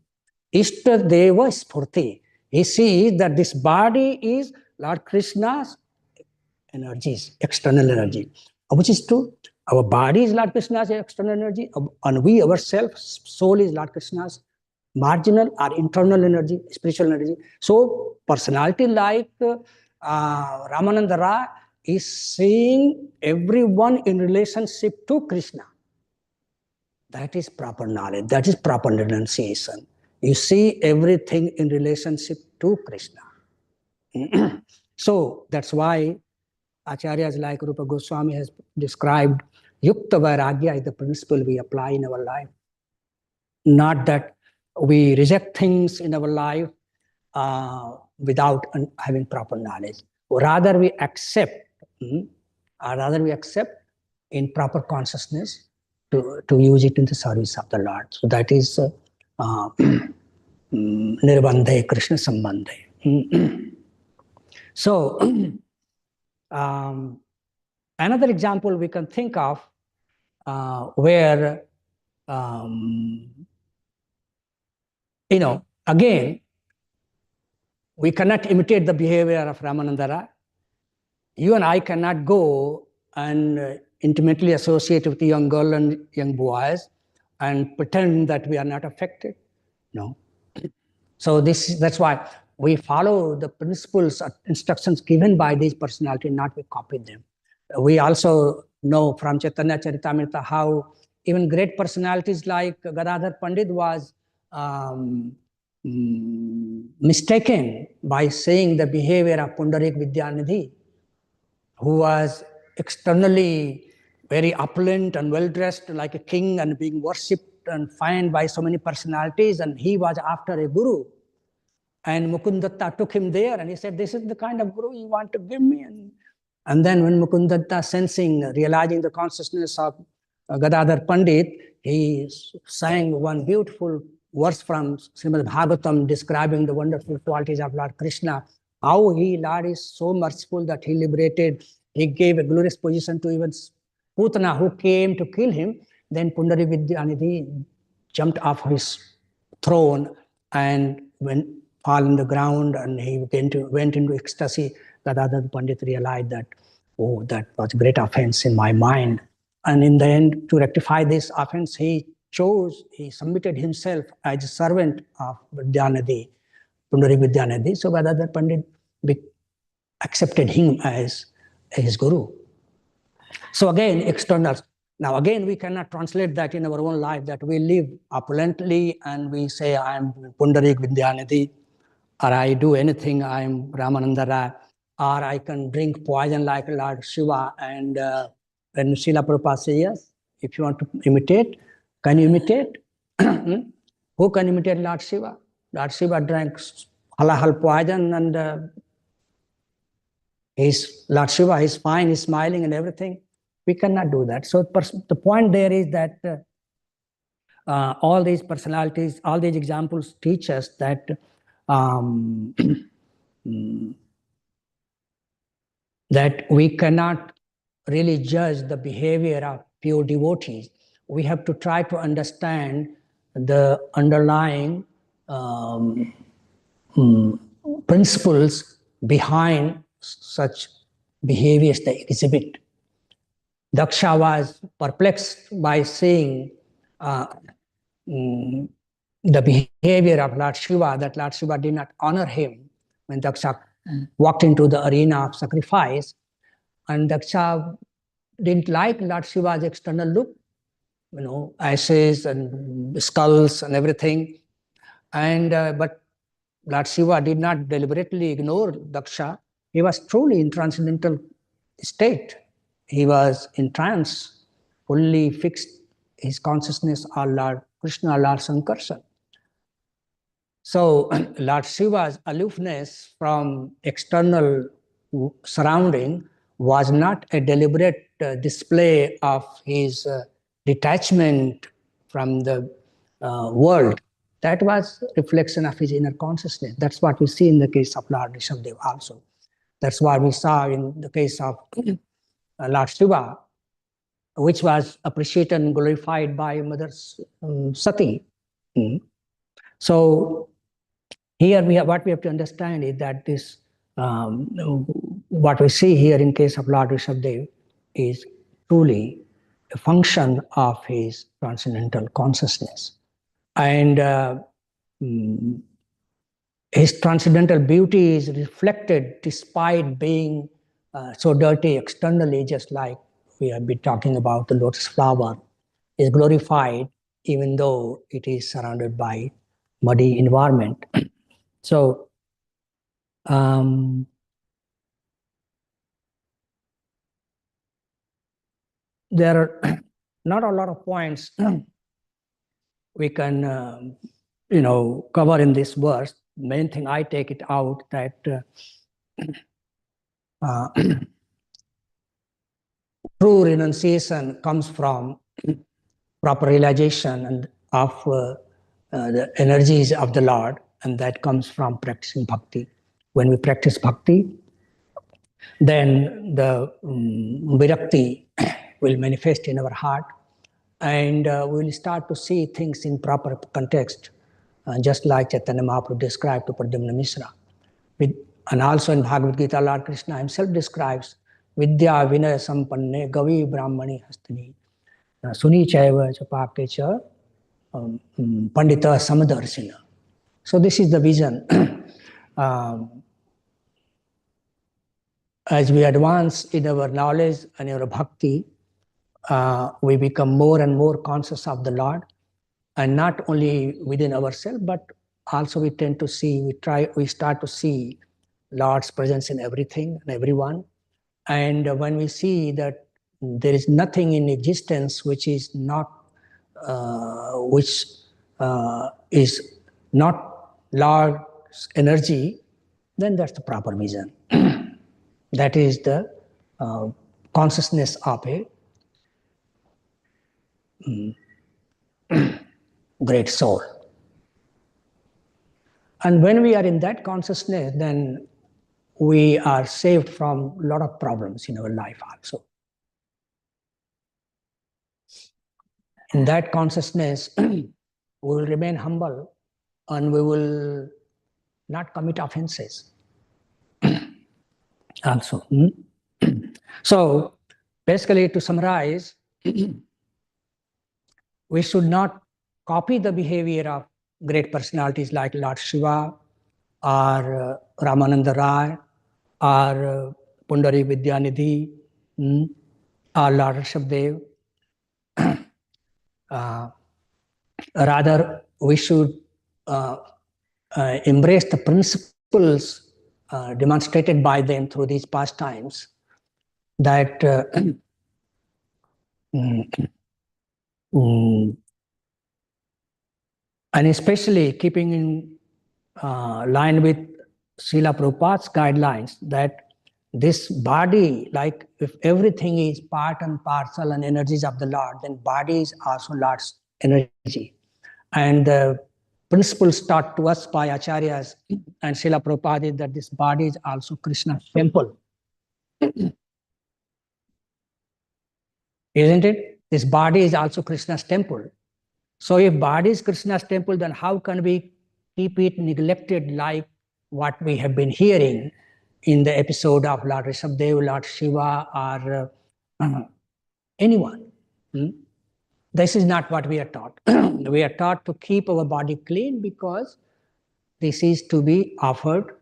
Ishta Deva Spurti. He sees that this body is Lord Krishna's energies, external energy. Which is true. Our body is Lord Krishna's external energy, and we ourselves, soul is Lord Krishna's marginal or internal energy, spiritual energy. So personality like Ramananda Rai is seeing everyone in relationship to Krishna. That is proper knowledge. That is proper renunciation. You see everything in relationship to Krishna. So that's why Acharyas like Rupa Goswami has described Yukta Vairagya is the principle we apply in our life. Not that we reject things in our life without having proper knowledge. Or rather we accept, in proper consciousness to use it in the service of the Lord. So that is Nirbandhe Krishna Sambandhe. So another example we can think of where again, we cannot imitate the behavior of Ramananda Rai. You and I cannot go and intimately associate with the young girl and young boys and pretend that we are not affected. No. So that's why we follow the principles, instructions given by these personalities, not we copy them. We also know from Chaitanya Charitamrita how even great personalities like Gadadhar Pandit was mistaken by saying the behavior of Pundarik Vidyanidhi, who was externally very opulent and well-dressed like a king and being worshipped and fined by so many personalities, and he was after a guru. And Mukundatta took him there and he said, this is the kind of guru you want to give me. And then when Mukundatta, realizing the consciousness of Gadadhar Pandit, he sang one beautiful verse from Śrīmad-Bhāgavatam describing the wonderful qualities of Lord Krishna, how Lord is so merciful that he liberated, he gave a glorious position to even Putana who came to kill him. Then Pundarik Vidyanidhi jumped off his throne and fall on the ground, and he went into ecstasy. Gadadhar Pandit realized that, oh, that was a great offense in my mind. And in the end, to rectify this offense, he submitted himself as a servant of Vidyanidhi, Pundarik Vidyanidhi. So Gadadhar Pandit accepted him as his guru. So again, externals. Now again, we cannot translate that in our own life, that we live opulently and we say, I am Pundarik Vidyanidhi, or I do anything, I am Ramananda Rai, or I can drink poison like Lord Shiva. And when Srila Prabhupada says, yes, if you want to imitate, can you imitate? Who can imitate Lord Shiva? Lord Shiva drank halal poison, and Lord Shiva is fine, he's smiling and everything. We cannot do that. So the point there is that all these personalities, all these examples teach us that that we cannot really judge the behavior of pure devotees. We have to try to understand the underlying principles behind such behaviors they exhibit. Daksha was perplexed by seeing the behavior of Lord Shiva, that Lord Shiva did not honor him when Daksha walked into the arena of sacrifice. And Daksha didn't like Lord Shiva's external look, ashes and skulls and everything. And but Lord Shiva did not deliberately ignore Daksha. He was truly in transcendental state. He was in trance, fully fixed his consciousness on Lord Krishna, Lord Sankarshan. So Lord Shiva's aloofness from external surrounding was not a deliberate display of his detachment from the world. That was reflection of his inner consciousness. That's what we see in the case of Lord Rishabhdev also. That's what we saw in the case of Lord Shiva, which was appreciated and glorified by Mother Sati. So here what we have to understand is that this, what we see here in case of Lord Rishabhdev is truly a function of his transcendental consciousness. And his transcendental beauty is reflected despite being so dirty externally, just like we have been talking about the lotus flower, is glorified even though it is surrounded by muddy environment. So there are not a lot of points we can cover in this verse. Main thing I take it out that true renunciation comes from proper realization and of the energies of the Lord, and that comes from practicing bhakti. When we practice bhakti, then the virakti will manifest in our heart, and we will start to see things in proper context, just like Chaitanya Mahaprabhu described to Pradyumna Mishra. And also in Bhagavad Gita, Lord Krishna himself describes Vidya Vinaya Sampanne Gavi Brahmani Hastani Suni Chaiva Chapake Cha Pandita Samadarshina. So this is the vision. As we advance in our knowledge and our bhakti, we become more and more conscious of the Lord, and not only within ourselves, but also we tend to see, we start to see Lord's presence in everything and everyone. And when we see that there is nothing in existence which is not Lord's energy, then that's the proper vision. That is the consciousness of a great soul. And when we are in that consciousness, then we are saved from a lot of problems in our life also. In that consciousness, we will remain humble and we will not commit offenses also. So basically, to summarize, we should not copy the behavior of great personalities like Lord Shiva or Ramananda Rai or Pundari Vidyanidhi or Lord Rishabdev. Rather, we should embrace the principles demonstrated by them through these pastimes, that and especially keeping in line with Srila Prabhupada's guidelines, that this body, like if everything is part and parcel and energies of the Lord, then body is also Lord's energy. And the principles taught to us by Acharyas and Srila Prabhupada is that this body is also Krishna's temple. Isn't it? This body is also Krishna's temple. So if body is Krishna's temple, then how can we keep it neglected like what we have been hearing in the episode of Lord Rishabdev, Lord Shiva, or anyone? This is not what we are taught. We are taught to keep our body clean because this is to be offered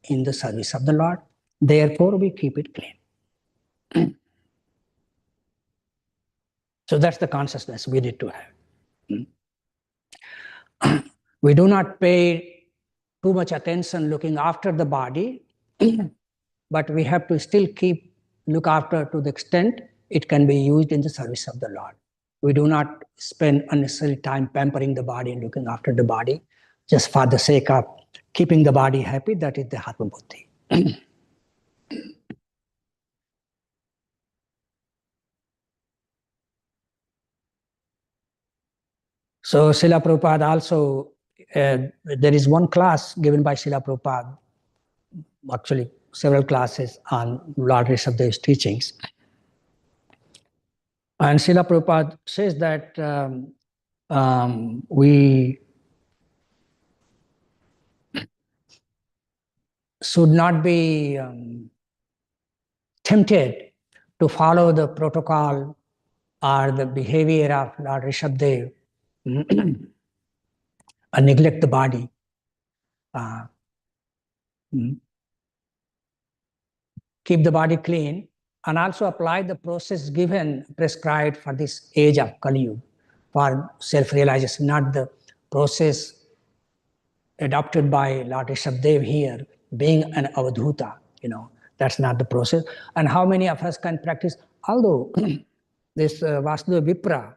in the service of the Lord. Therefore, we keep it clean. So that's the consciousness we need to have. We do not pay too much attention looking after the body, but we have to still look after to the extent it can be used in the service of the Lord. We do not spend unnecessary time pampering the body and looking after the body just for the sake of keeping the body happy. That is the Atma Buddhi. So Srila Prabhupada also, there is one class given by Srila Prabhupada, actually several classes on Lord Rishabdev's teachings. And Srila Prabhupada says that we should not be tempted to follow the protocol or the behavior of Lord Rishabdev and neglect the body. Keep the body clean and also apply the process prescribed for this age of Kali Yuga for self-realization, not the process adopted by Lord Rishabdev here, being an avadhuta, that's not the process. And how many of us can practice? Although this Vasudeva Vipra,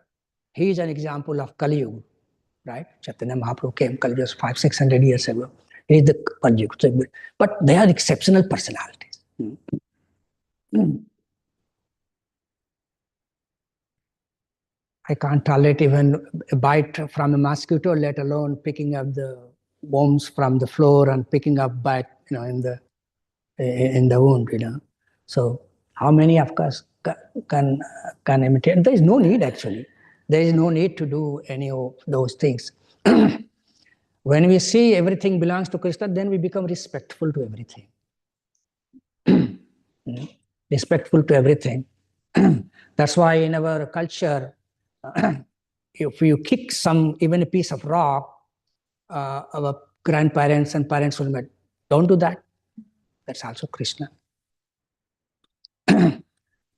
he is an example of Kali Yuga, right? Chaitanya Mahaprabhu came Kali Yuga 500-600 years ago. He is the Kali Yuga. But they are exceptional personalities. I can't tolerate even a bite from a mosquito, let alone picking up the worms from the floor and picking up bite, in the wound, So how many of us can imitate? There is no need actually. There is no need to do any of those things. When we see everything belongs to Krishna, then we become respectful to everything. Respectful to everything. That's why in our culture, if you kick even a piece of rock, our grandparents and parents will admit, don't do that. That's also Krishna.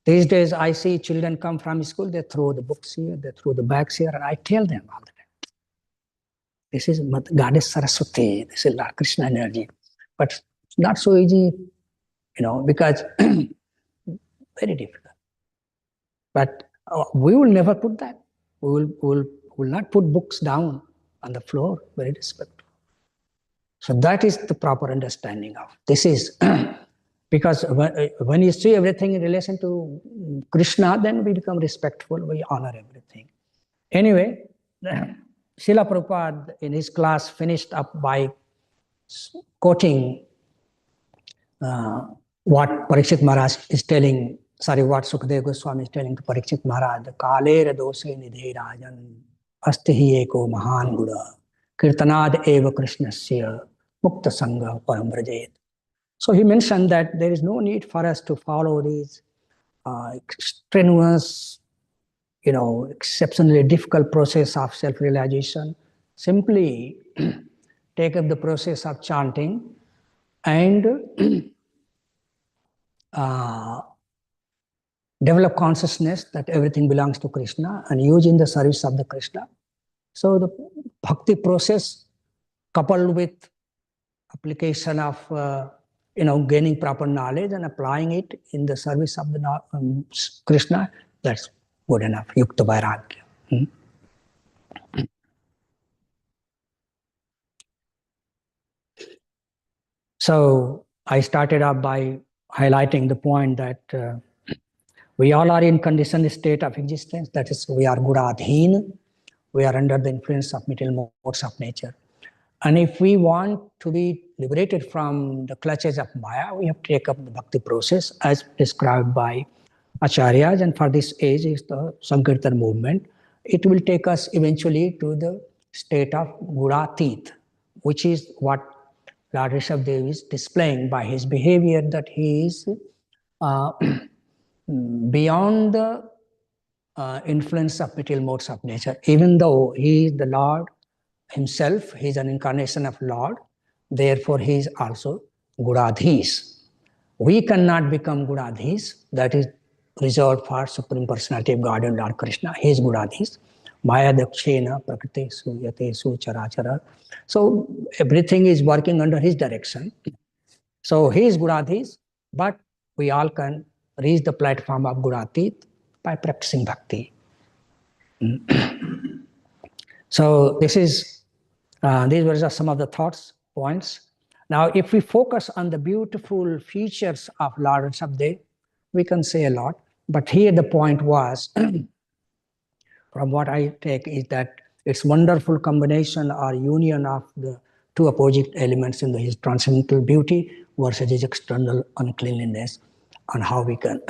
These days, I see children come from school, they throw the books here, they throw the bags here, and I tell them all the time, This is Goddess Saraswati. This is Lord Krishna energy. But it's not so easy, because very difficult. But we will never put that. We will not put books down on the floor. Very respectful. So that is the proper understanding of this is because when you see everything in relation to Krishna, then we become respectful. We honor everything. Anyway, Srila Prabhupada in his class finished up by quoting what Parikshit Maharaj is telling, what Sukadeva Goswami is telling to Parikshit Maharaj, Kalera dose nidhe rajan asti hi eko mahan guna kirtanad eva krishnasya mukta sangha param vrajet. So he mentioned that there is no need for us to follow these strenuous, exceptionally difficult process of self-realization. Simply take up the process of chanting and develop consciousness that everything belongs to Krishna and use in the service of the Krishna. So the bhakti process coupled with application of gaining proper knowledge and applying it in the service of the Krishna, that's good enough. Yukta Vairagya. So I started up by highlighting the point that we all are in conditioned state of existence. That is, we are Guradheen. We are under the influence of material modes of nature. And if we want to be liberated from the clutches of Maya, we have to take up the bhakti process as described by Acharyas. And for this age is the Sankirtan movement. It will take us eventually to the state of Gudatit, which is what Lord Rishabhdev is displaying by his behavior, that he is beyond the influence of material modes of nature. Even though he is the Lord himself, he is an incarnation of Lord, therefore he is also Gudadhis. We cannot become Gudadhis, that is reserved for Supreme Personality of God and Lord Krishna. He is Gudadhis. Maya dakshena prakritesu yatesu charachara. So everything is working under his direction. So he is Gudadhis, but we all can reach the platform of Gudatit by practicing bhakti. So these were just some of the points. Now, if we focus on the beautiful features of Lord Rishabhdev, we can say a lot. But here the point was, from what I take, is that it's wonderful combination or union of the two opposite elements in his transcendental beauty versus his external uncleanliness, and how we can,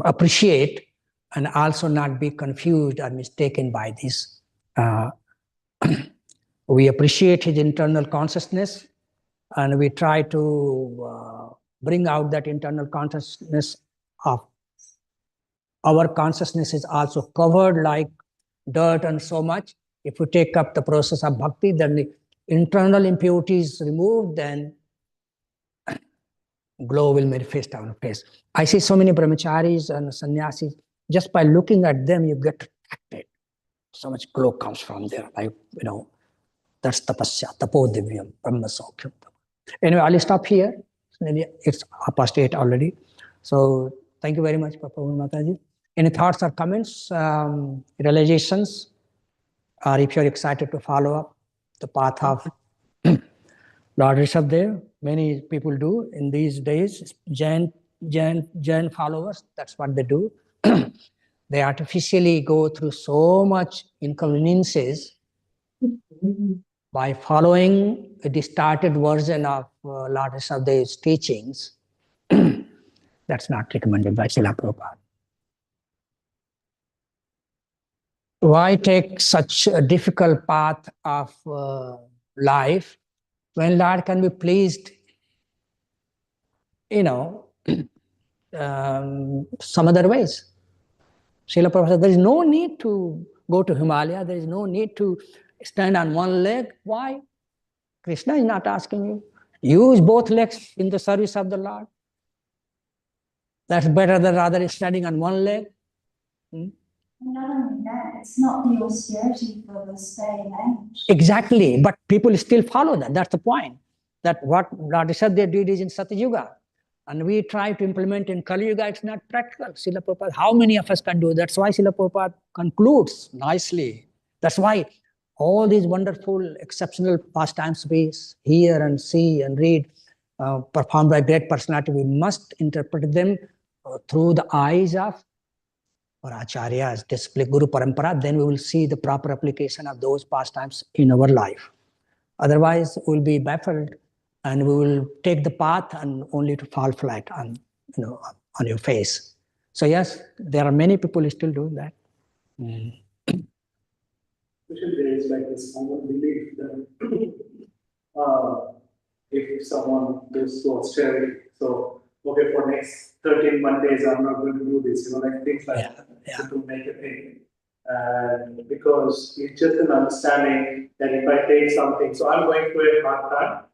appreciate and also not be confused or mistaken by this. We appreciate his internal consciousness, and we try to bring out that internal consciousness of our consciousness is also covered like dirt and so much. If we take up the process of bhakti, then the internal impurities removed, then glow will manifest on our face. I see so many brahmacharis and sannyasis, just by looking at them, you get attracted. So much glow comes from there. That's tapasya, tapo divyam, brahma saukyam. Anyway, I'll stop here. It's 8:30 already. So thank you very much, Prabhu Mataji. Any thoughts or comments, realizations, or if you're excited to follow up the path of Lord Rishabhdev? Many people do in these days. Jain followers, that's what they do. They artificially go through so much inconveniences by following a distorted version of Lord Rishabhdev's teachings. That's not recommended by Srila Prabhupada. Why take such a difficult path of life when Lord can be pleased, some other ways? Srila Prabhupada said, there is no need to go to Himalaya. There is no need to stand on one leg. Why? Krishna is not asking you. Use both legs in the service of the Lord. That's better than rather standing on one leg. Not only that, it's not the austerity for this day and age. Exactly, but people still follow that. That's the point. That what Lord Satyajit did is in Satyuga. And we try to implement in Kali Yuga, it's not practical. Srila Prabhupada, how many of us can do? That's why Srila Prabhupada concludes nicely. That's why all these wonderful, exceptional pastimes we hear and see and read, performed by great personality, we must interpret them through the eyes of our acharyas, display Guru Parampara, then we will see the proper application of those pastimes in our life. Otherwise, we'll be baffled and we will take the path and only to fall flat on, on your face. So yes, there are many people still doing that. There is like this common belief that if someone goes to austerity, so okay, for next 13 Mondays, I'm not going to do this, like things like that, so to make a thing. And because it's just an understanding that if I take something, so I'm going through a hard time,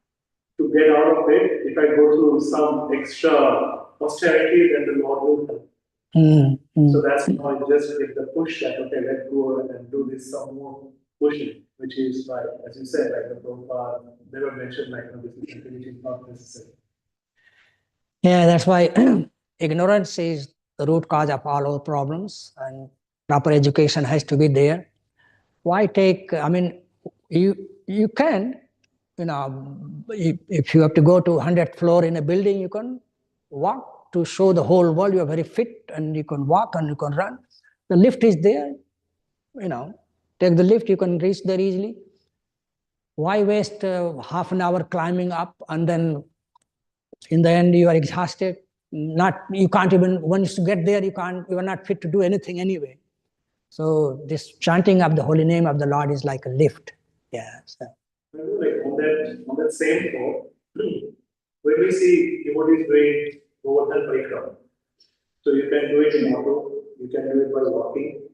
to get out of it, if I go through some extra austerity, then the Lord will help. So that's how I just get the push that, okay, let's go and do this some more pushing, which is like, as you said, like the Prabhupada never mentioned, like, this is something which is not necessary. Yeah, that's why ignorance is the root cause of all our problems, and proper education has to be there. Why take, you can, if you have to go to 100th floor in a building, you can walk to show the whole world you are very fit and you can walk and you can run. The lift is there, take the lift, you can reach there easily. Why waste half an hour climbing up and then in the end you are exhausted? You can't even, once you get there, you are not fit to do anything anyway. So this chanting of the holy name of the Lord is like a lift. Yeah. So. Like on that same note, when we see devotees doing Govardhan Parikrama, so you can do it in auto, you can do it by walking,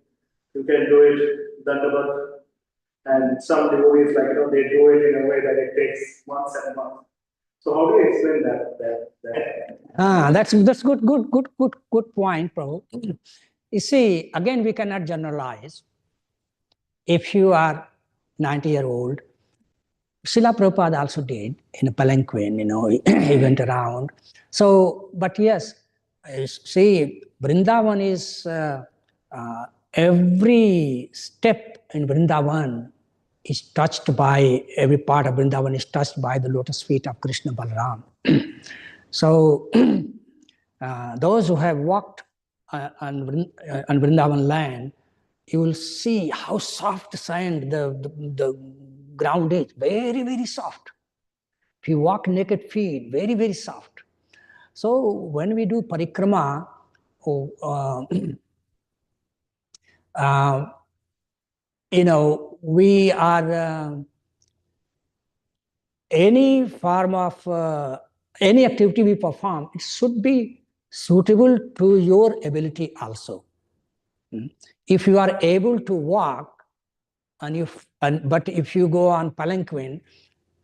you can do it Dandavat, and some devotees, like, they do it in a way that it takes months and months. So how do you explain that? That's good point, Prabhu. You see, again, we cannot generalize. If you are 90-year-old, Srila Prabhupada also did in a palanquin, he went around. So, but yes, see, Vrindavan is, every step in Vrindavan is touched by, every part of Vrindavan is touched by the lotus feet of Krishna Balaram. So, those who have walked on Vrindavan land, you will see how soft the sand, the ground is, very, very soft. If you walk naked feet, very, very soft. So when we do parikrama, we are, any form of, any activity we perform, it should be suitable to your ability also. If you are able to walk, but if you go on palanquin,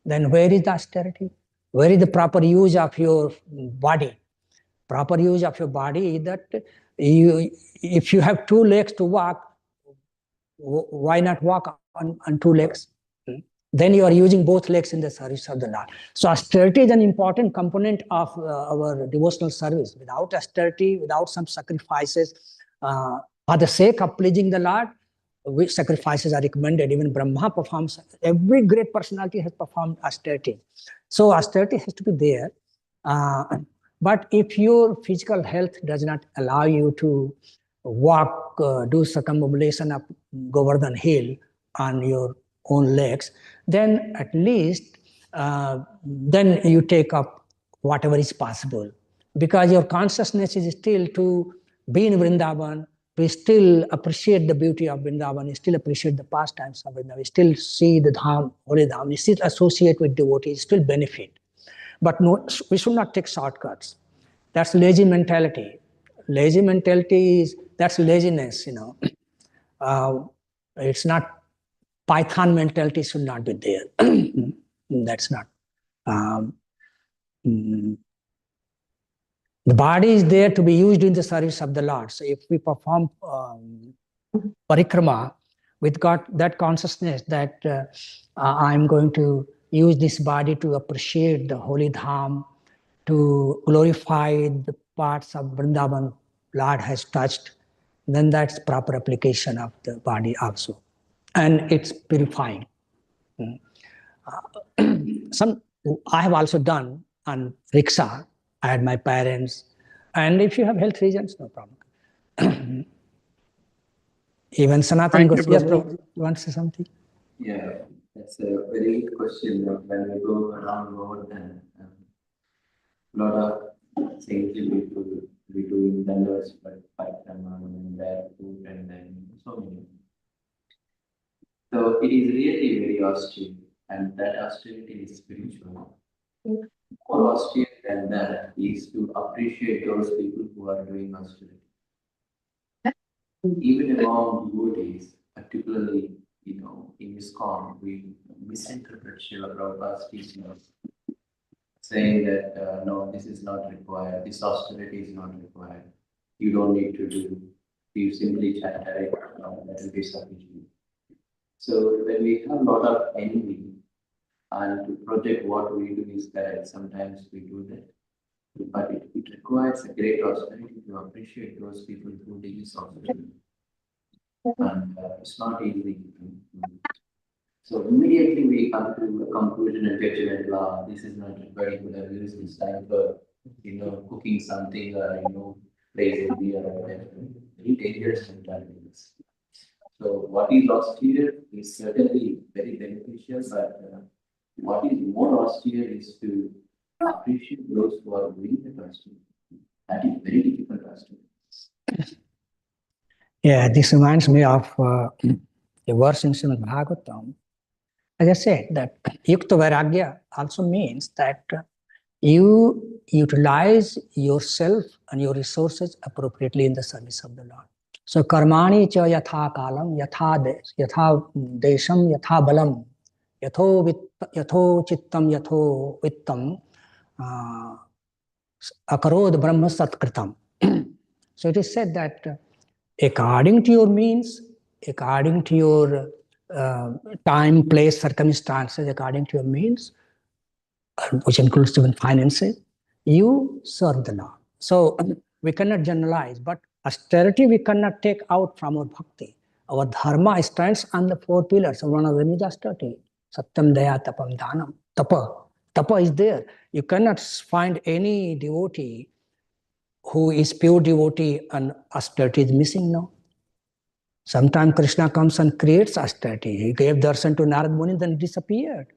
then where is the austerity? Where is the proper use of your body? Proper use of your body is that if you have 2 legs to walk, why not walk on 2 legs? Then you are using both legs in the service of the Lord. So austerity is an important component of our devotional service. Without austerity, without some sacrifices, for the sake of pleasing the Lord, which sacrifices are recommended. Even Brahma performs, every great personality has performed austerity. So austerity has to be there. But if your physical health does not allow you to walk, do circumambulation of Govardhan Hill on your own legs, then at least then you take up whatever is possible. Because your consciousness is still to be in Vrindavan, we still appreciate the beauty of Vrindavan, we still appreciate the pastimes of Vrindavan, we still see the Dham, Holy Dham, we still associate with devotees, still benefit. But no, we should not take shortcuts. That's lazy mentality. Lazy mentality that's laziness, It's not, Python mentality should not be there. That's not. The body is there to be used in the service of the Lord. So if we perform parikrama with that consciousness that I'm going to use this body to appreciate the holy dham, to glorify the parts of Vrindavan Lord has touched, then that's proper application of the body also. And it's purifying. I have also done on rickshaw. I had my parents. And if you have health reasons, no problem. Even Sanatan goes, yes, Prabhu, you want to say something? Yeah, that's a very good question. When we go around the world and a lot of things we do in Dandas, but and their food and then so many. So it is really very austere, and that austerity is spiritual. More austere than that is to appreciate those people who are doing austerity. Even among devotees, particularly, in ISKCON, we misinterpret Srila Prabhupada's teachings, saying that no, this is not required, this austerity is not required, you don't need to do, you simply chant Hare Krishna, that will be sufficient. So when we have a lot of envy and to project what we do is correct, sometimes we do that. But it requires a great austerity to appreciate those people who do this austerity. And it's not easy. So immediately we come to a conclusion and judgment, this is not very good. I've used this time for, cooking something or, raising beer or whatever. Very dangerous sometimes. So what is austere is certainly very beneficial, but what is more austere is to appreciate those who are doing the austerity. That is very difficult austerity. Yeah, this reminds me of a verse in Śrīmad-Bhāgavatam. As I said, that Yukta Vairagya also means that you utilize yourself and your resources appropriately in the service of the Lord. So, karmani cha yatha kalam, yatha desham, yatha balam, yatho chittam, yatho vittam, akarod brahma satkritam. So it is said that according to your means, according to your time, place, circumstances, according to your means, which includes even finances, you serve the Lord. So we cannot generalize, but austerity we cannot take out from our bhakti. Our dharma stands on the four pillars. One of them is austerity. Satyam, daya, tapam, dhanam. Tapa. Tapa is there. You cannot find any devotee who is pure devotee and austerity is missing now. Sometimes Krishna comes and creates austerity. He gave darshan to Narad Muni, then disappeared.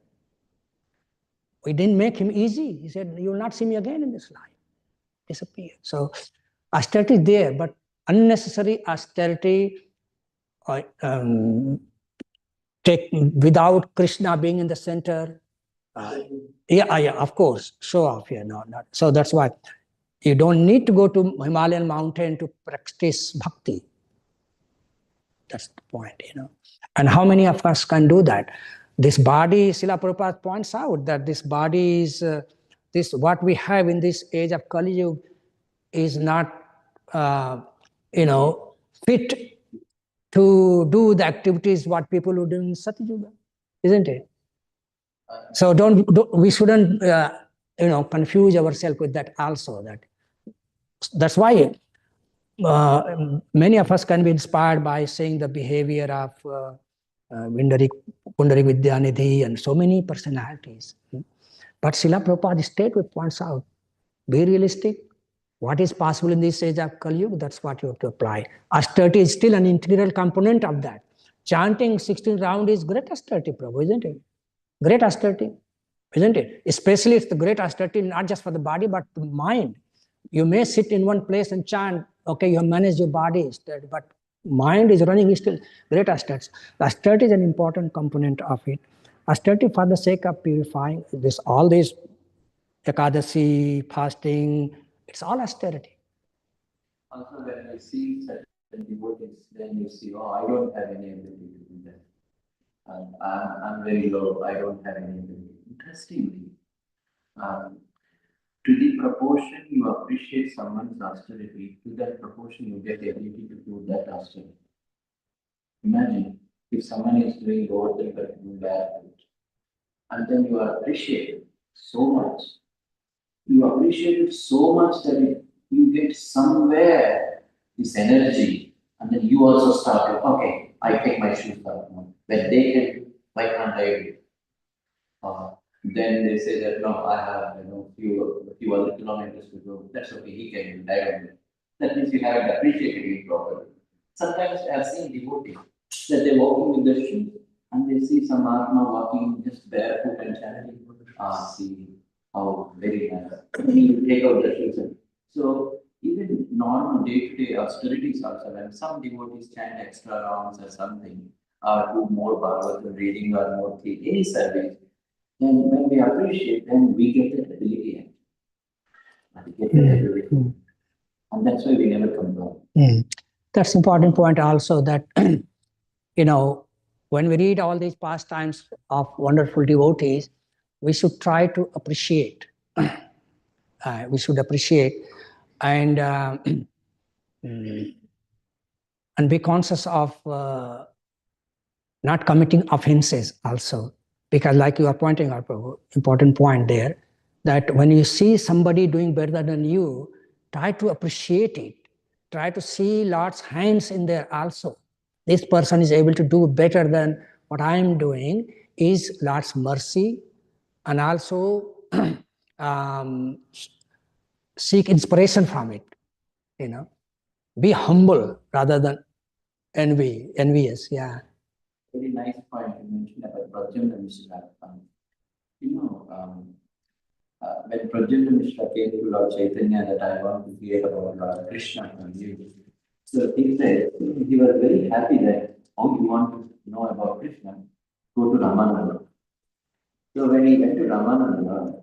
We didn't make him easy. He said, you will not see me again in this life. Disappeared. So austerity is there, but unnecessary austerity without Krishna being in the center. Yeah, of course. Show off here. No, not. So that's why you don't need to go to Himalayan mountain to practice bhakti. That's the point, And how many of us can do that? This body, Srila Prabhupada points out that this body is, what we have in this age of Kali Yuga is not, fit to do the activities what people who do in Satya Yuga, isn't it? So we shouldn't, confuse ourselves with that also. That's why many of us can be inspired by seeing the behavior of Pundarik Vidyanidhi and so many personalities. But Srila Prabhupada straightway points out, be realistic. What is possible in this age of Kali Yuga, that's what you have to apply. Austerity is still an integral component of that. Chanting 16 rounds is great austerity, Prabhu, isn't it? Great austerity, isn't it? Especially it's the great austerity not just for the body, but the mind. You may sit in one place and chant, okay, you have managed your body, but mind is running still. Great austerity. The austerity is an important component of it. Austerity for the sake of purifying all this Ekadasi, fasting, it's all austerity. Also, when you see certain devotees, then you see, I don't have any ability to do that. And I'm very low, I don't have any ability. Interestingly, to the proportion you appreciate someone's austerity, to that proportion you get the ability to do that austerity. Imagine if someone is doing overthink but doing bad, and then you are appreciated so much. You appreciate it so much that you get somewhere this energy, and then you also start to, okay, I take my shoes off. When they can, why can't I do? Then they say that no, I have few other kilometers to go. That's okay, he can do that. That means you haven't appreciated it properly. Sometimes I have seen devotees that they're walking with their shoes and they see some Atma walking just barefoot and chanting. See how very nice. You take out the shoes. So even normal day-to-day austerities also, when some devotees chant extra rounds or something, or do more Bhagavatam reading or more any service, then when we appreciate, then we get that ability and we get that ability. And that's why we never complain. That's important point also that, when we read all these pastimes of wonderful devotees, we should try to appreciate. We should appreciate and be conscious of not committing offenses also. Because like you are pointing out, Prabhu, important point there, that when you see somebody doing better than you, try to appreciate it. Try to see Lord's hands in there also. This person is able to do better than what I am doing is Lord's mercy, and also seek inspiration from it. Be humble rather than envious. Yeah. Very nice point you mentioned about Pradyumna Mishra. When Pradyumna Mishra came to Lord Chaitanya that I want to hear about Lord Krishna from you. So he said, he was very happy that, oh, you want to know about Krishna, go to Ramananda. So when he went to Ramananda,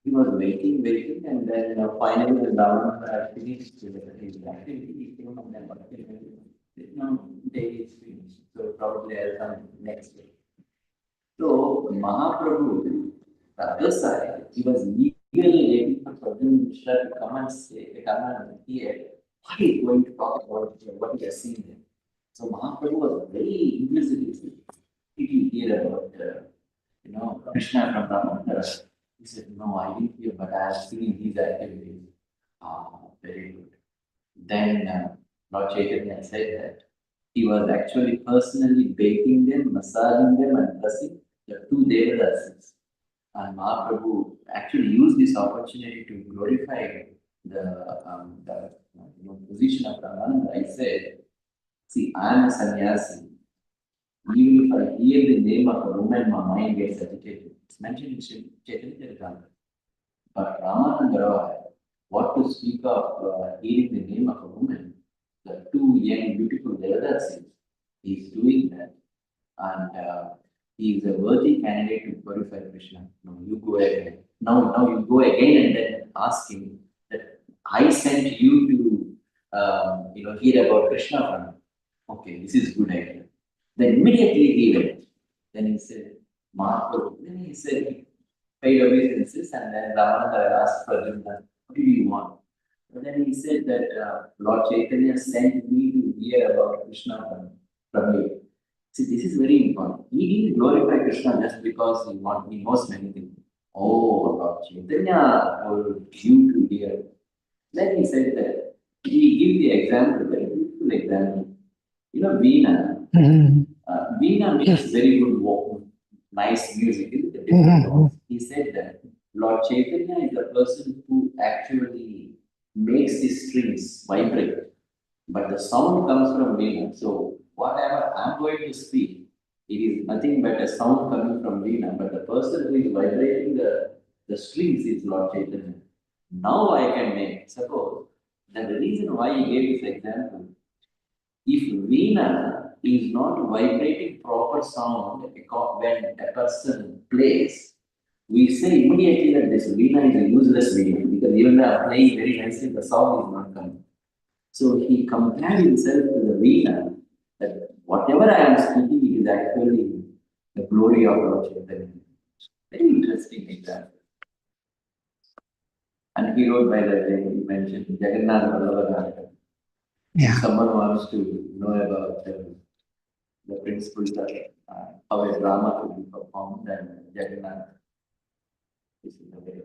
he was waiting, and then finally when Ramananda had finished his activity, he came and then day is finished. So probably I'll come next day. So Mahaprabhu, the other side, he was eagerly waiting for Pradyumna Mishra to come and hear what he is going to talk about, what he has seen there. So Mahaprabhu was very inquisitive. Did you hear about Krishna from Ramananda? He said, no, I didn't hear, but I have seen his activities. Very good. Then Lord Chaitanya said that he was actually personally bathing them, massaging them, and blessing the two Devadasis. And Mahaprabhu actually used this opportunity to glorify the position of Ramananda. I said, see, I am a sannyasi. Even if I hear the name of a woman, my mind gets agitated. It's mentioned in Chaitanya Charitamrita. But Ramananda, what to speak of hearing the name of a woman, the two young, beautiful Devadasis, he is doing that. And he is a worthy candidate to glorify Krishna. Now you go again. Now you go again and then ask him that I sent you to hear about Krishna from him. Okay, this is good idea. Then immediately he went. Then he said, Mahaprabhu. Then he said, he paid obeisances, and then Ramananda asked Pradyumna, what do you want? And then he said that Lord Chaitanya sent me to hear about Krishna from you. See, this is very important. He didn't glorify Krishna just because he knows many things. Oh, Lord Chaitanya told you to hear. Then he said that he gave the example, very beautiful example. Veena. Veena makes very good nice music. He said that Lord Chaitanya is the person who actually makes the strings vibrate. But the sound comes from Veena. So whatever I'm going to speak, it is nothing but a sound coming from Veena. But the person who is vibrating the strings is Lord Chaitanya. Now I can make, suppose, that the reason why he gave this example, if Veena is not vibrating proper sound when a person plays, we say immediately that this Veena is a useless Veena, because even though I'm playing very nicely, the sound is not coming. So he compared himself to the Veena, that whatever I am speaking, it is actually the glory of Lord Chaitanya. Very interesting example. And he wrote, by the way, he mentioned Jagannath Bhagavatam. Yeah. If someone wants to know about the principles of how a drama could be performed, and Jagannath. This is the way.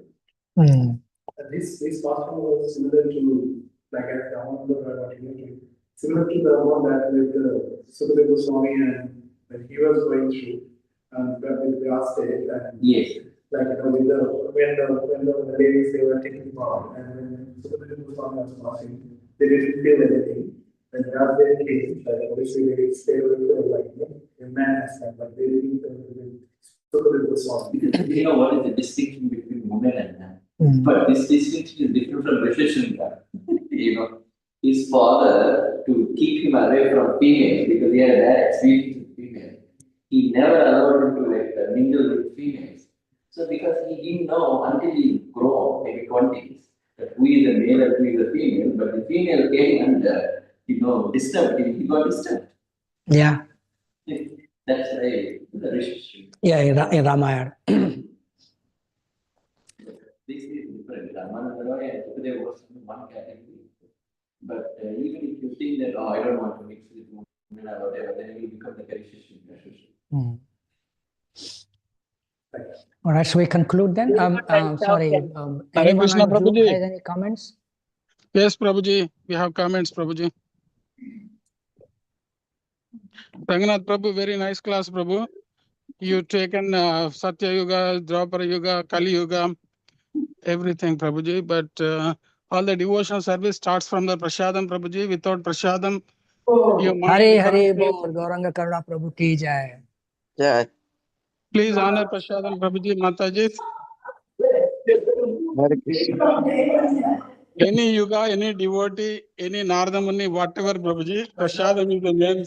This costume was similar to, like at the similar to the one that with Srila Goswami and when he was going through with the state and Yes. like with the ladies they were taking part and when Srila Goswami was passing, they didn't feel anything. And as they came, like obviously they were like a man as well, but they didn't feel Srila Goswami. You know what is the distinction between women and men? But this distinction is different from Rishishringa. You know, his father, to keep him away from females, because he had a bad experience with females, he never allowed him to mingle with females. So because he didn't know until he grew maybe 20s, that who is a male and who is a female, but the female came and disturbed him, he got disturbed. Yeah. That's why the Rishishringa. Yeah, in Ramayana. This is different. Ramananda and Sukadeva was in one category. But even if you think that, I don't want to mix with women or whatever, then you become the Karishishri. All right, so we conclude then. Sorry, Hare anyone Krishna, on Zoom Prabhuji. has any comments? Yes, Prabhuji, we have comments, Prabhuji. Ranganath Prabhu, very nice class, Prabhu. You've taken Satya Yuga, Dwapara Yuga, Kali Yuga, everything, Prabhuji. But all the devotional service starts from the Prasadam, Prabhuji. Without Prasadam, your mind Hare cannot Hare be- Bol, Gauranga Karuna Prabhu ki jai. Yeah. Please honor Prasadam, Prabhuji, Mataji. Hare Krishna. Any yuga, any devotee, any Narada Muni, whatever, Prabhuji, Prasadam is the main.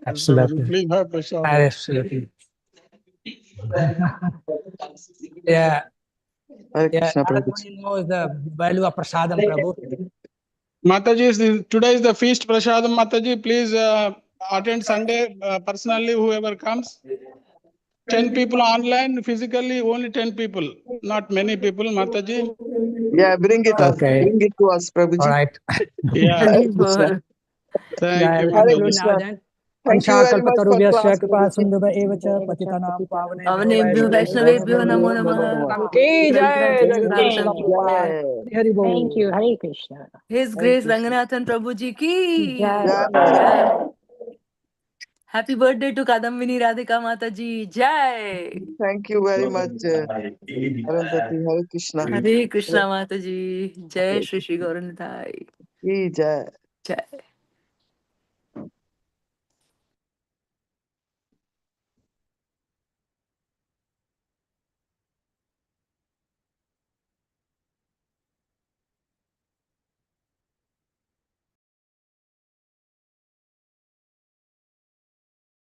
Absolutely. Please have Prasadam. Absolutely. Yeah. Hare Yeah, Krishna, Prabhuji. everybody knows the value of Prasadam, Prabhu. Mataji, today is the feast Prasadam, Mataji. Please attend Sunday personally, whoever comes. 10 people online, physically only 10 people, not many people, Mataji. Yeah, bring it Okay. bring it to us, Prabhuji. All right. Yeah, Hare Krishna. thank you, Hare Conclude Mataji. now Krishna. then. Thank you very much for class, Prabhuji. Sindhuva evacha patitanam Pavanebhyo Vaishnavebhyo namo namah. Ki jai, Grandparents, Jagadish Prabhupada. Prabhupada. Hari Bol. Thank you. Hare Krishna. His Grace Ranganathan Prabhuji ki Jai. jai. Happy birthday to Kadambini Radhika Mataji. Jai. Thank you very much, Arundhati. Hare Krishna. Hare Krishna Mataji. Jai Shri Shri Gauranathai. Jai. Jai.